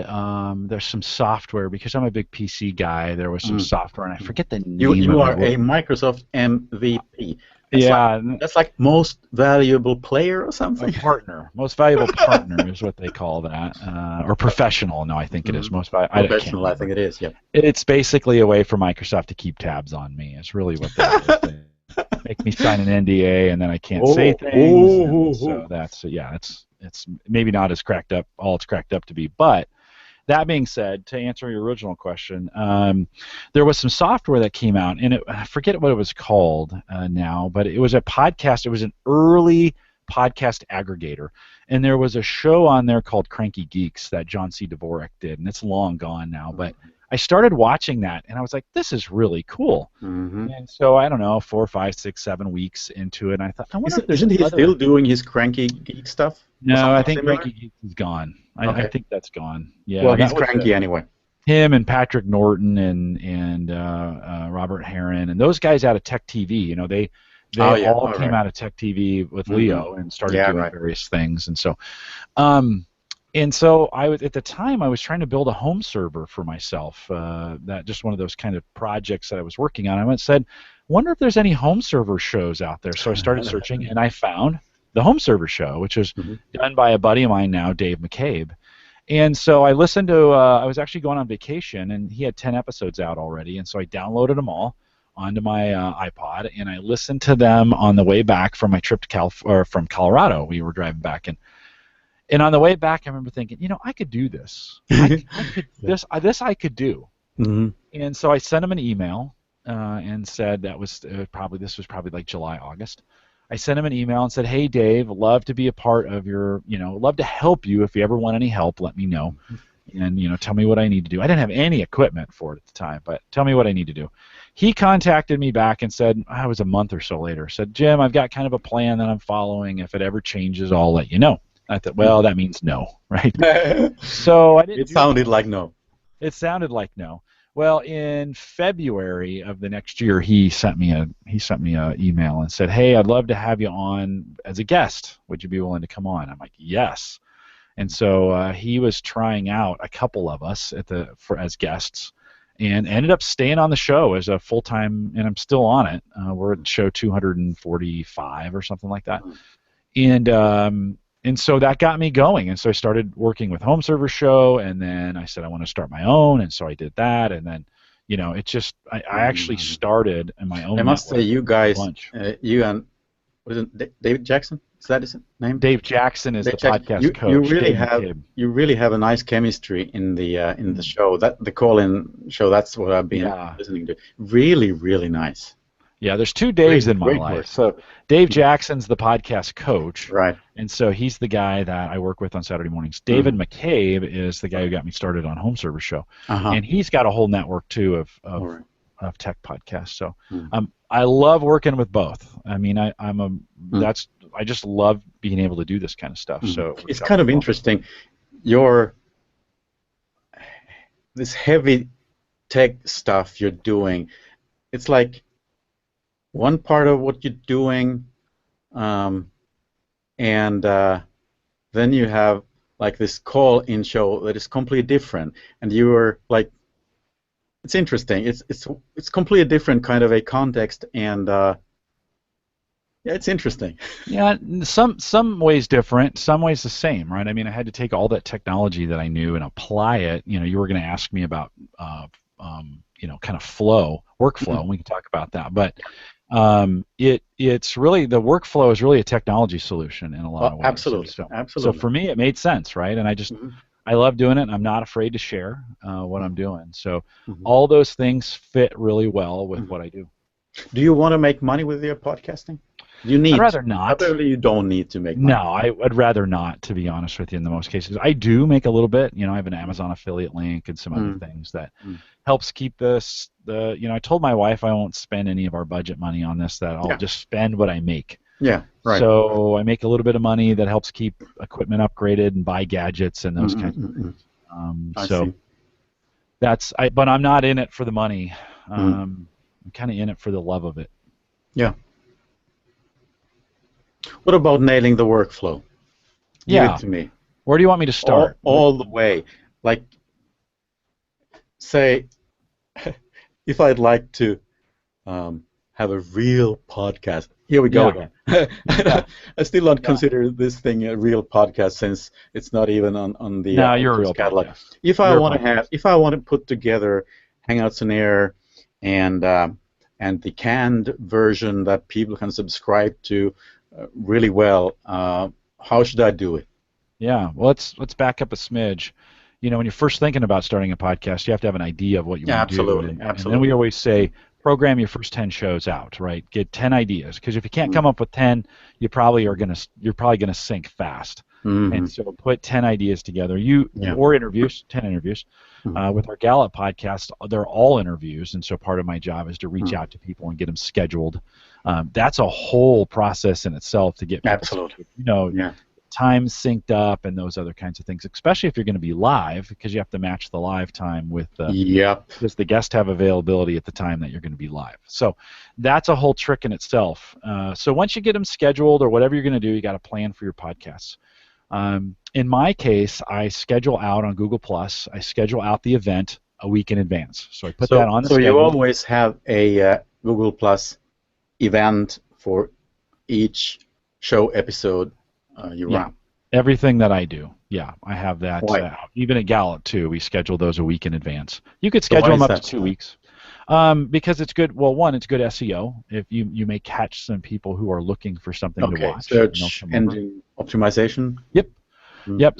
there's some software, because I'm a big PC guy, there was some Mm. software, and I forget the You name you of are it. a Microsoft MVP. That's like Yeah, most valuable player or a something. partner, most valuable partner is what they call that, or professional. No, I think it is Mhm. most valuable. I can't Professional, I remember. think it is. Yep. It's basically a way for Microsoft to keep tabs on me. It's really what that is. They make me sign an NDA, and then I can't say Oh, things, and oh, oh, so that's, yeah, it's maybe not as cracked up, all it's cracked up to be, but. That being said, to answer your original question, there was some software that came out, and I forget what it was called now, but it was a podcast. It was an early podcast aggregator, and there was a show on there called Cranky Geeks that John C. Dvorak did, and it's long gone now. But I started watching that, and I was like, "This is really cool." Mm-hmm. And so I don't know, 4, 5, 6, 7 weeks into it, and I thought, I wonder if there's Isn't he still other. doing his cranky geek stuff or No, I something think similar? Cranky Geeks is gone. I Okay. think that's gone. Well, Yeah, he's that was cranky anyway. him and Patrick Norton and Robert Heron and those guys out of Tech TV. They Oh yeah. all All came right. out of Tech TV with Mm-hmm. Leo and started Yeah. doing Right. various things. Um, and so I was, at the time, I was trying to build a home server for myself. That just one of those kind of projects that I was working on. I went and said, wonder if there's any home server shows out there. So I started searching, and I found the Home Server Show, which is Mm-hmm. done by a buddy of mine now, Dave McCabe. And so I listened to, I was actually going on vacation, and he had 10 episodes out already, and so I downloaded them all onto my iPod, and I listened to them on the way back from my trip to from Colorado. We were driving back, and on the way back, I remember thinking, I could do this. I could this I could do. Mm-hmm. And so I sent him an email and said this was probably like July, August. I sent him an email and said, "Hey, Dave, love to be a part of your, love to help you. If you ever want any help, let me know. And, tell me what I need to do." I didn't have any equipment for it at the time, but tell me what I need to do. He contacted me back and said, I was a month or so later, said, "Jim, I've got kind of a plan that I'm following. If it ever changes, I'll let you know." I thought, well, that means no, right? So I didn't. It sounded like no. It sounded like no. Well, in February of the next year, he sent me a email and said, "Hey, I'd love to have you on as a guest. Would you be willing to come on?" I'm like, "Yes." And so he was trying out a couple of us as guests, and ended up staying on the show as a full-time, and I'm still on it. We're at show 245 or something like that, and so that got me going, and so I started working with Home Server Show, and then I said I want to start my own, and so I did that, and then it just I actually started in my own. I must say, you guys, bunch. you and what is it, David Jackson? Is that his name? Dave Jackson is Dave the Jackson. podcast You coach. really Dave have McCabe. you really have a nice chemistry in the show. That the call-in show. That's what I've been listening to. Really, really nice. Yeah, there's two Daves in my great life. work. So Dave Jackson's the podcast coach, right? And so he's the guy that I work with on Saturday mornings. David McCabe is the guy who got me started on Home Server Show, and he's got a whole network too of tech podcasts. So I love working with both. I mean, I just love being able to do this kind of stuff. So it's kind of interesting. This heavy tech stuff you're doing, it's like one part of what you're doing, and then you have like this call-in show that is completely different, and you're like, it's interesting. It's completely different kind of a context, and Yeah, it's interesting. Yeah, some ways different, some ways the same, right? I mean, I had to take all that technology that I knew and apply it. You know, you were going to ask me about, kind of workflow, and we can talk about that. But it's really the workflow is really a technology solution in a lot of ways. And Absolutely, so absolutely. for me, it made sense, right? And I love doing it. And I'm not afraid to share what I'm doing. So all those things fit really well with what I do. Do you want to make money with your podcasting? You I'd need rather to. not. Apparently, you don't need to make No, money. I'd rather not, to be honest with you, in the most cases. I do make a little bit. You know, I have an Amazon affiliate link and some other things that helps keep I told my wife I won't spend any of our budget money on this, that I'll just spend what I make. Yeah, right. So I make a little bit of money that helps keep equipment upgraded and buy gadgets and those kinds of things. I see. But I'm not in it for the money. I'm kind of in it for the love of it. Yeah. What about nailing the workflow? Give it to me. Where do you want me to start? All the way. Like, say, if I'd like to have a real podcast. Here we go again. I still don't consider this thing a real podcast since it's not even on the you're a real catalog. podcast. If I want to put together Hangouts on Air and the canned version that people can subscribe to really well, how should I do it? Yeah, well, let's back up a smidge. You know, when you're first thinking about starting a podcast, you have to have an idea of what you want to do. Absolutely. And then we always say, program your first 10 shows out, right? Get 10 ideas, because if you can't come up with 10, you're probably gonna sink fast. And so put 10 ideas together. Or interviews, 10 interviews. With our Gallup podcast, they're all interviews, and so part of my job is to reach out to people and get them scheduled. That's a whole process in itself to get people time synced up and those other kinds of things, especially if you're going to be live, because you have to match the live time with does the guest have availability at the time that you're going to be live. So that's a whole trick in itself. So once you get them scheduled or whatever you're going to do, you got to plan for your podcasts. In my case, I schedule out on Google Plus. I schedule out the event a week in advance. So I put that on the schedule. So you always have a Google Plus event for each show episode you run. Everything that I do, I have that. Even at Gallup too, we schedule those a week in advance. You could schedule them up to 2 weeks. Because it's good. Well, one, it's good SEO. If you may catch some people who are looking for something to watch. Search engine optimization. Yep.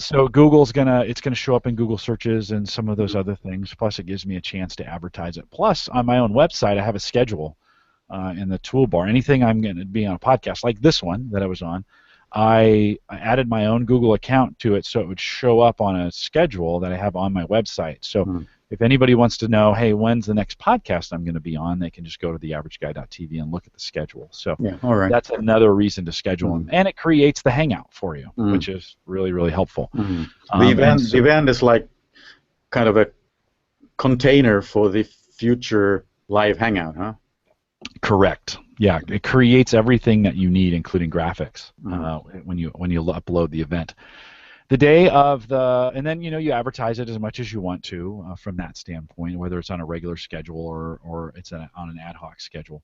So it's gonna show up in Google searches and some of those other things. Plus, it gives me a chance to advertise it. Plus, on my own website, I have a schedule in the toolbar. Anything I'm going to be on a podcast like this one that I was on, I added my own Google account to it so it would show up on a schedule that I have on my website. So if anybody wants to know, hey, when's the next podcast I'm going to be on, they can just go to theaverageguy.tv and look at the schedule. So that's another reason to schedule them. And it creates the Hangout for you, which is really, really helpful. The event is like kind of a container for the future live Hangout, huh? Correct. Yeah, it creates everything that you need, including graphics, when you upload the event. The day of and then you advertise it as much as you want to from that standpoint, whether it's on a regular schedule or it's on an ad hoc schedule.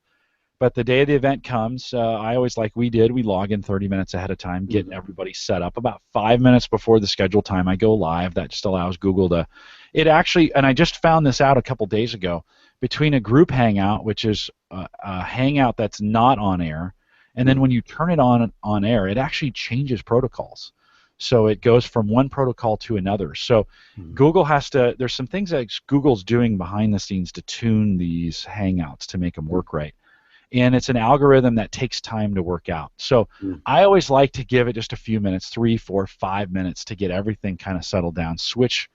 But the day of the event comes, I always, like we log in 30 minutes ahead of time, get everybody set up. About 5 minutes before the scheduled time, I go live. That just allows Google to. It actually, and I just found this out a couple days ago, between a group hangout, which is a hangout that's not on air, and then when you turn it on air, it actually changes protocols. So it goes from one protocol to another. So Google there's some things that Google's doing behind the scenes to tune these hangouts to make them work right. And it's an algorithm that takes time to work out. So I always like to give it just a few minutes, 3, 4, 5 minutes, to get everything kind of settled down, switch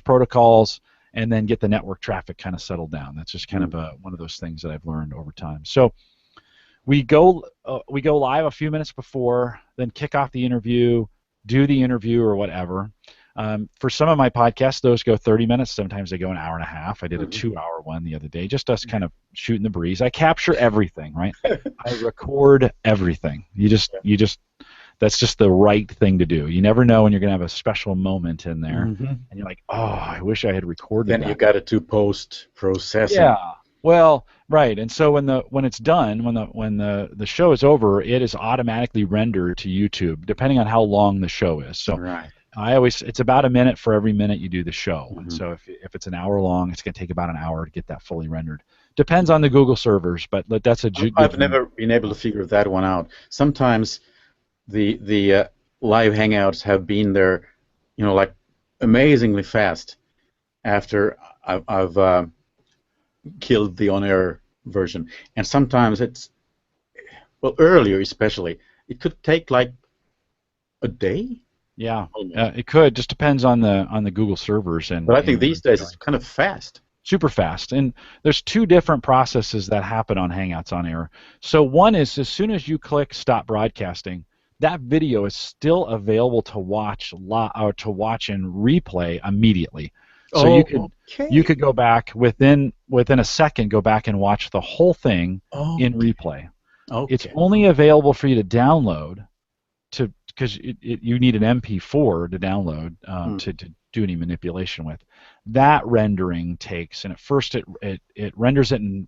protocols, and then get the network traffic kind of settled down. That's just kind of one of those things that I've learned over time. So we go live a few minutes before, then kick off the interview, do the interview or whatever. For some of my podcasts, those go 30 minutes. Sometimes they go an hour and a half. I did a 2-hour one the other day, just us kind of shooting the breeze. I capture everything, right? I record everything. That's just the right thing to do. You never know when you're going to have a special moment in there, and you're like, oh, I wish I had recorded that. Then you got to do post-processing. Yeah. Well, right, and so when it's done, when the show is over, it is automatically rendered to YouTube, depending on how long the show is. So Right. it's about a minute for every minute you do the show, and Hmm. so if it's an hour long, it's going to take about an hour to get that fully rendered. Depends on the Google servers, but that's a good. I've never been able to figure that one out. Sometimes the live hangouts have been there, like amazingly fast after I've killed the on-air version, and sometimes it's well earlier especially it could take like a day Yeah, almost. it could just depends on the Google servers But I and think where these it's days going. it's kind of fast. Super fast. And there's two different processes that happen on Hangouts on Air. So one is as soon as you click stop broadcasting, that video is still available to watch or to watch and replay immediately. So Oh, you okay. could go back within a second, go back and watch the whole thing in Okay. replay. It's Okay. only available for you to download because you need an MP4 to download Hmm. to do any manipulation with. That rendering takes, and at first it renders it in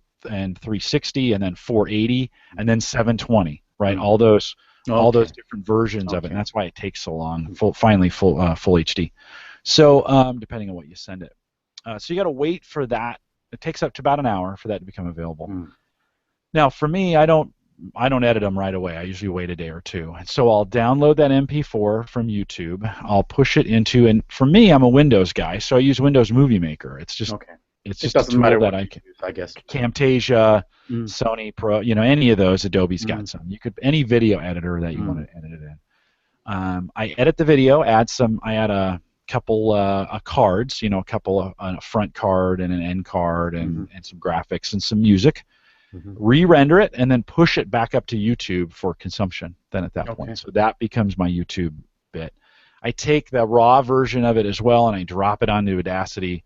360 and then 480 and then 720, right? Hmm. All those Okay. different versions of it, and Okay. that's why it takes so long. Finally, full HD. So depending on what you send it, so you got to wait for that. It takes up to about an hour for that to become available. Hmm. Now, for me, I don't edit them right away. I usually wait a day or two. And so I'll download that MP4 from YouTube. I'll push it into, and for me, I'm a Windows guy, so I use Windows Movie Maker. It's just Okay. it's It just a doesn't tool matter that what I you can. use, I guess. Camtasia, Mm. Sony Pro, any of those. Adobe's got Mm. some. You could any video editor that you want Mm. to edit it in. I edit the video, I add a couple cards, a couple of a front card and an end card Mm-hmm. and some graphics and some music, Mm-hmm. re-render it, and then push it back up to YouTube for consumption then at that Okay. point. So that becomes my YouTube bit. I take the raw version of it as well and I drop it onto Audacity,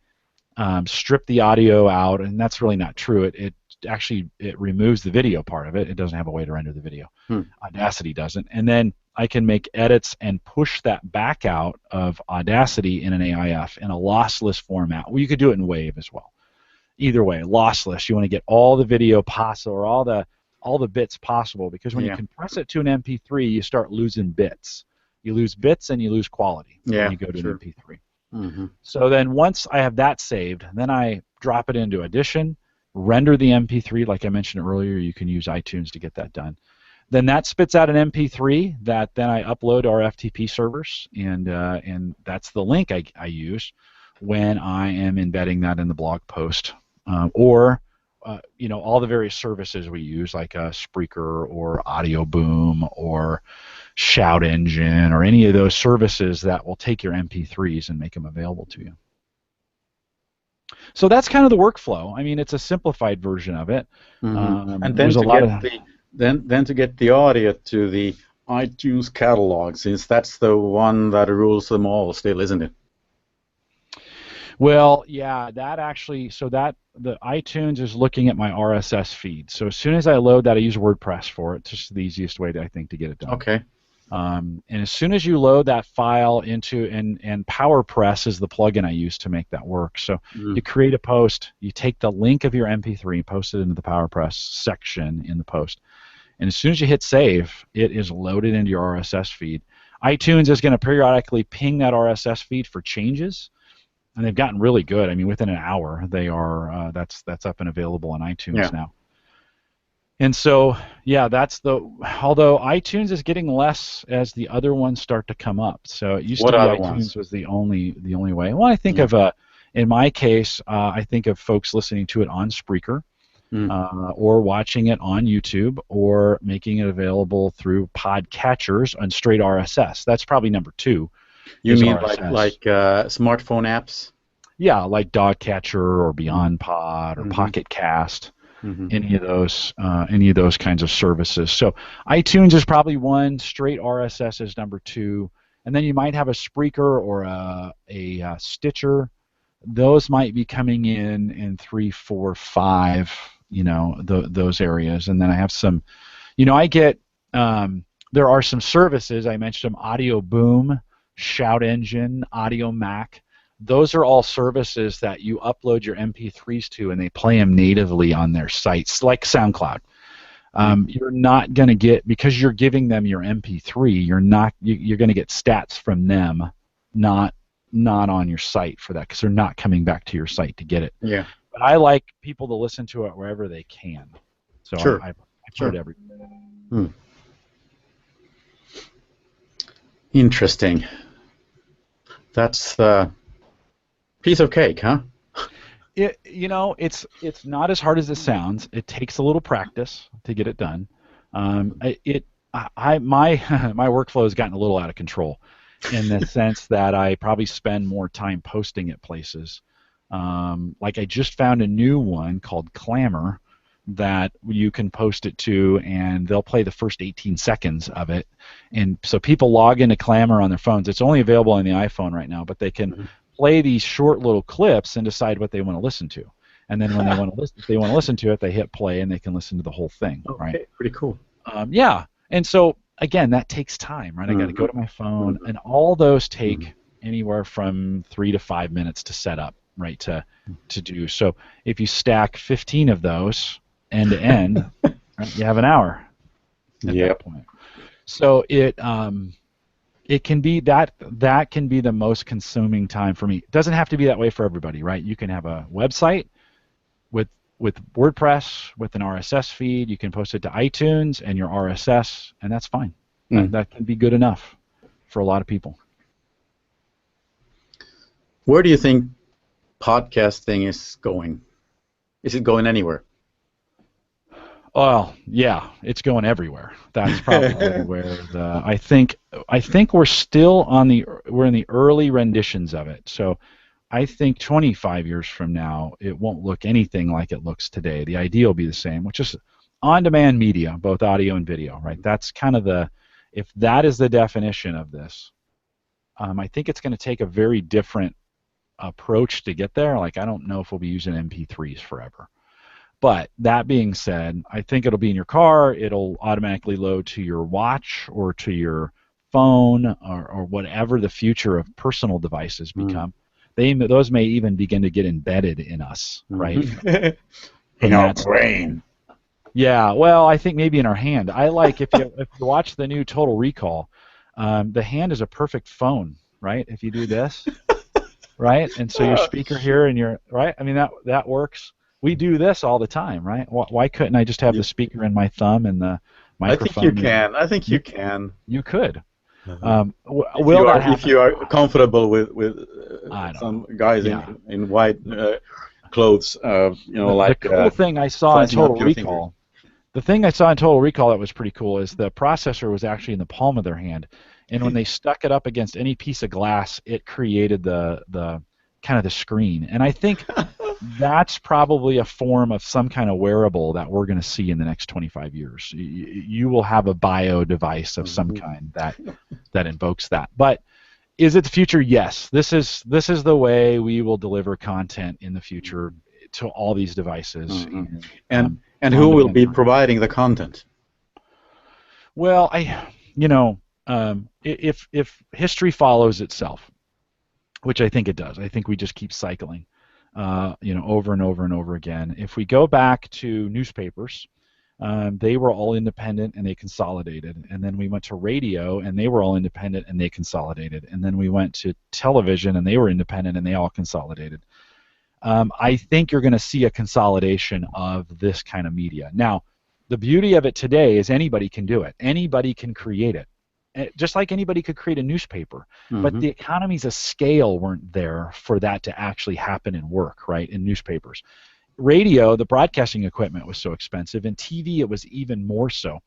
strip the audio out, and that's really not true. It actually it removes the video part of it. It doesn't have a way to render the video. Hmm. Audacity doesn't. And then I can make edits and push that back out of Audacity in an AIF in a lossless format. Well, you could do it in WAV as well. Either way, lossless. You want to get all the video possible or all the bits possible, because when you Yeah. compress it to an MP3, you start losing bits. You lose bits and you lose quality when Yeah. you go to an Sure. MP3. Mm-hmm. So then once I have that saved, then I drop it into Audition, render the MP3 like I mentioned earlier. You can use iTunes to get that done. Then that spits out an MP3 that then I upload to our FTP servers, and that's the link I use when I am embedding that in the blog post, or all the various services we use like Spreaker or Audio Boom or Shout Engine or any of those services that will take your MP3s and make them available to you. So that's kind of the workflow. I mean, it's a simplified version of it. Mm-hmm. And then There's a to lot get of the audio to the iTunes catalog, since that's the one that rules them all, still, isn't it? Well, yeah, that actually, so that the iTunes is looking at my RSS feed. So as soon as I load that, I use WordPress for it. It's just the easiest way, I think, to get it done. Okay. And as soon as you load that file into, and PowerPress is the plugin I use to make that work. So you create a post, you take the link of your MP3, post it into the PowerPress section in the post. And as soon as you hit save, it is loaded into your RSS feed. iTunes is going to periodically ping that RSS feed for changes. And they've gotten really good. I mean, within an hour, they are that's up and available on iTunes now. And so, yeah, although iTunes is getting less as the other ones start to come up. So it used to be other iTunes ones? was the only way. Well, I think of in my case, I think of folks listening to it on Spreaker, or watching it on YouTube, or making it available through podcatchers on straight RSS. That's probably number 2. You mean RSS. like smartphone apps? Yeah, like Dogcatcher or Beyond Pod or Pocket Cast, any of those kinds of services. So iTunes is probably 1, straight RSS is number 2, and then you might have a Spreaker or a Stitcher. Those might be coming in 3, 4, 5, those areas. And then I have some, I get there are some services I mentioned them: Audio Boom, Shout Engine, Audio Mac. those are all services that you upload your MP3s to, and they play them natively on their sites, like SoundCloud. You're not going to get, because you're giving them your MP3, you're going to get stats from them, not on your site for that, because they're not coming back to your site to get it. Yeah. But I like people to listen to it wherever they can. So Sure. I put it everywhere. Interesting. That's the piece of cake, huh? It's not as hard as it sounds. It takes a little practice to get it done. My workflow has gotten a little out of control, in the sense that I probably spend more time posting at places. Like I just found a new one called Clamor that you can post it to, and they'll play the first 18 seconds of it. And so people log into Clamor on their phones. It's only available on the iPhone right now, but they can play these short little clips and decide what they want to listen to. And then when if they want to listen to it, they hit play and they can listen to the whole thing. Okay, right? Pretty cool. Yeah. And so again, that takes time, right? I got to go to my phone, and all those take anywhere from 3 to 5 minutes to set up, right? To do. So if you stack 15 of those end to end, right, you have an hour at that point. So it can be that can be the most consuming time for me. It doesn't have to be that way for everybody, right? You can have a website with WordPress, with an RSS feed. You can post it to iTunes and your RSS, and that's fine. That can be good enough for a lot of people. Where do you think podcasting is going? Is it going anywhere? Well, yeah, it's going everywhere. That's probably where I think we're still we're in the early renditions of it. So I think 25 years from now, it won't look anything like it looks today. The idea will be the same, which is on-demand media, both audio and video, right? That's kind of if that is the definition of this, I think it's going to take a very different approach to get there. Like, I don't know if we'll be using MP3s forever. But that being said, I think it'll be in your car. It'll automatically load to your watch or to your phone or whatever the future of personal devices become. Those may even begin to get embedded in us, right? In our brain. Yeah, well, I think maybe in our hand. I like if you watch the new Total Recall, the hand is a perfect phone, right? If you do this, right? And so your speaker here and your right. I mean that works. We do this all the time, right? Why couldn't I just have the speaker in my thumb and the microphone? I think you can. You could. If you are comfortable with some guys in white clothes, like the cool thing I saw in Total Recall. The thing I saw in Total Recall that was pretty cool is the processor was actually in the palm of their hand, and when they stuck it up against any piece of glass, it created the kind of the screen. And I think that's probably a form of some kind of wearable that we're going to see in the next 25 years. You will have a bio device of some kind that invokes that. But is it the future? Yes. This is the way we will deliver content in the future to all these devices. And who will be providing the content? Well, if history follows itself, which I think it does. I think we just keep cycling, over and over and over again. If we go back to newspapers, they were all independent and they consolidated. And then we went to radio and they were all independent and they consolidated. And then we went to television and they were independent and they all consolidated. I think you're going to see a consolidation of this kind of media. Now, the beauty of it today is anybody can do it. Anybody can create it. Just like anybody could create a newspaper, but the economies of scale weren't there for that to actually happen and work, right, in newspapers. Radio, the broadcasting equipment was so expensive, and TV, it was even more so.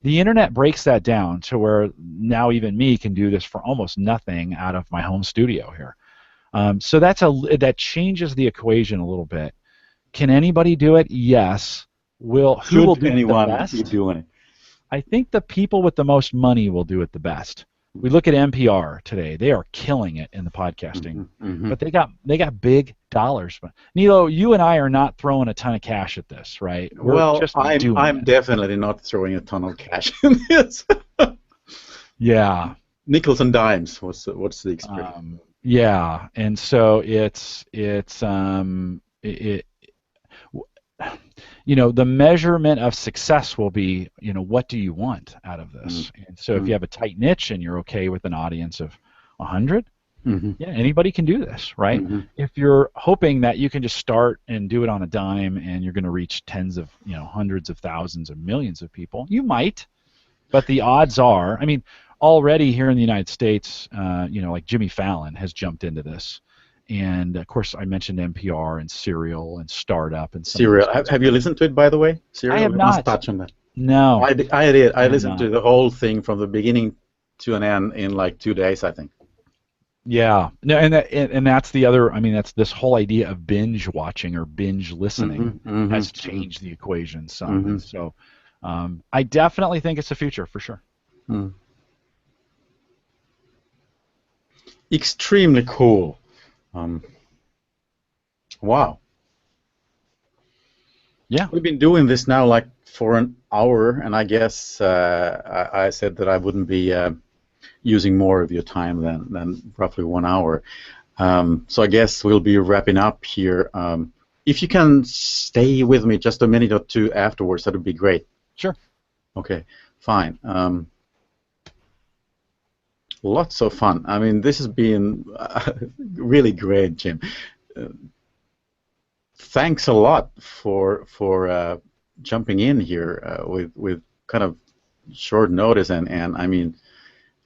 The internet breaks that down to where now even me can do this for almost nothing out of my home studio here. So that changes the equation a little bit. Can anybody do it? Yes. Who will do anyone the best? Keep doing it? I think the people with the most money will do it the best. We look at NPR today; they are killing it in the podcasting, but they got big dollars. But Nilo, you and I are not throwing a ton of cash at this, right? I'm definitely not throwing a ton of cash in this. Yeah, nickels and dimes. What's the expression? Yeah, and so it the measurement of success will be, what do you want out of Mm, this? And so if you mm, have a tight niche and you're okay with an audience of 100, mhm, yeah, anybody can do this, right? mhm. If you're hoping that you can just start and do it on a dime and you're going to reach tens of, hundreds of thousands or millions of people, you might, but the odds are, I mean, already here in the United States, like Jimmy Fallon has jumped into this. And of course, I mentioned NPR and Serial and Startup and some of those Serial. guys. Have you listened to it, by the way? I Serial. have We must not. touch on that. No, I did. I I have listened to not. the whole thing from the beginning to an end in like 2 days, I think. Yeah, no, and that's the other. I mean, that's this whole idea of binge watching or binge listening Hmm, hmm, has changed the equation some, hmm, and so I definitely think it's the future for sure. hmm. Extremely cool. Um, wow. Yeah, We've been doing this now like for an hour, and I guess I said that I wouldn't be using more of your time than roughly 1 hour. So I guess we'll be wrapping up here. If you can stay with me just a minute or two afterwards, that would be great. sure. Okay, fine. Lots of fun. I mean, this has been really great, Jim. Uh, Thanks a lot for jumping in here with kind of short notice, and I mean,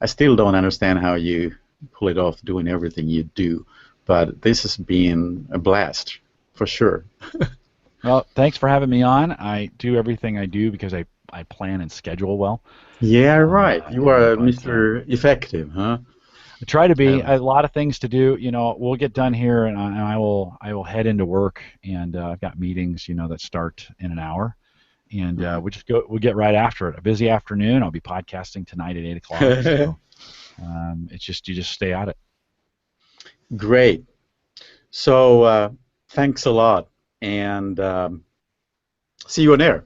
I still don't understand how you pull it off doing everything you do, but this has been a blast for sure. Well, thanks for having me on. I do everything I do because I plan and schedule well. Yeah, right. You are But Mr. Effective, huh? I try to be. Uh, A lot of things to do. We'll get done here, and I will head into work, and I've got meetings, that start in an hour, and we'll get right after it. A busy afternoon. I'll be podcasting tonight at 8 o'clock. So it's just you just stay at it. Great. So thanks a lot, and see you on air.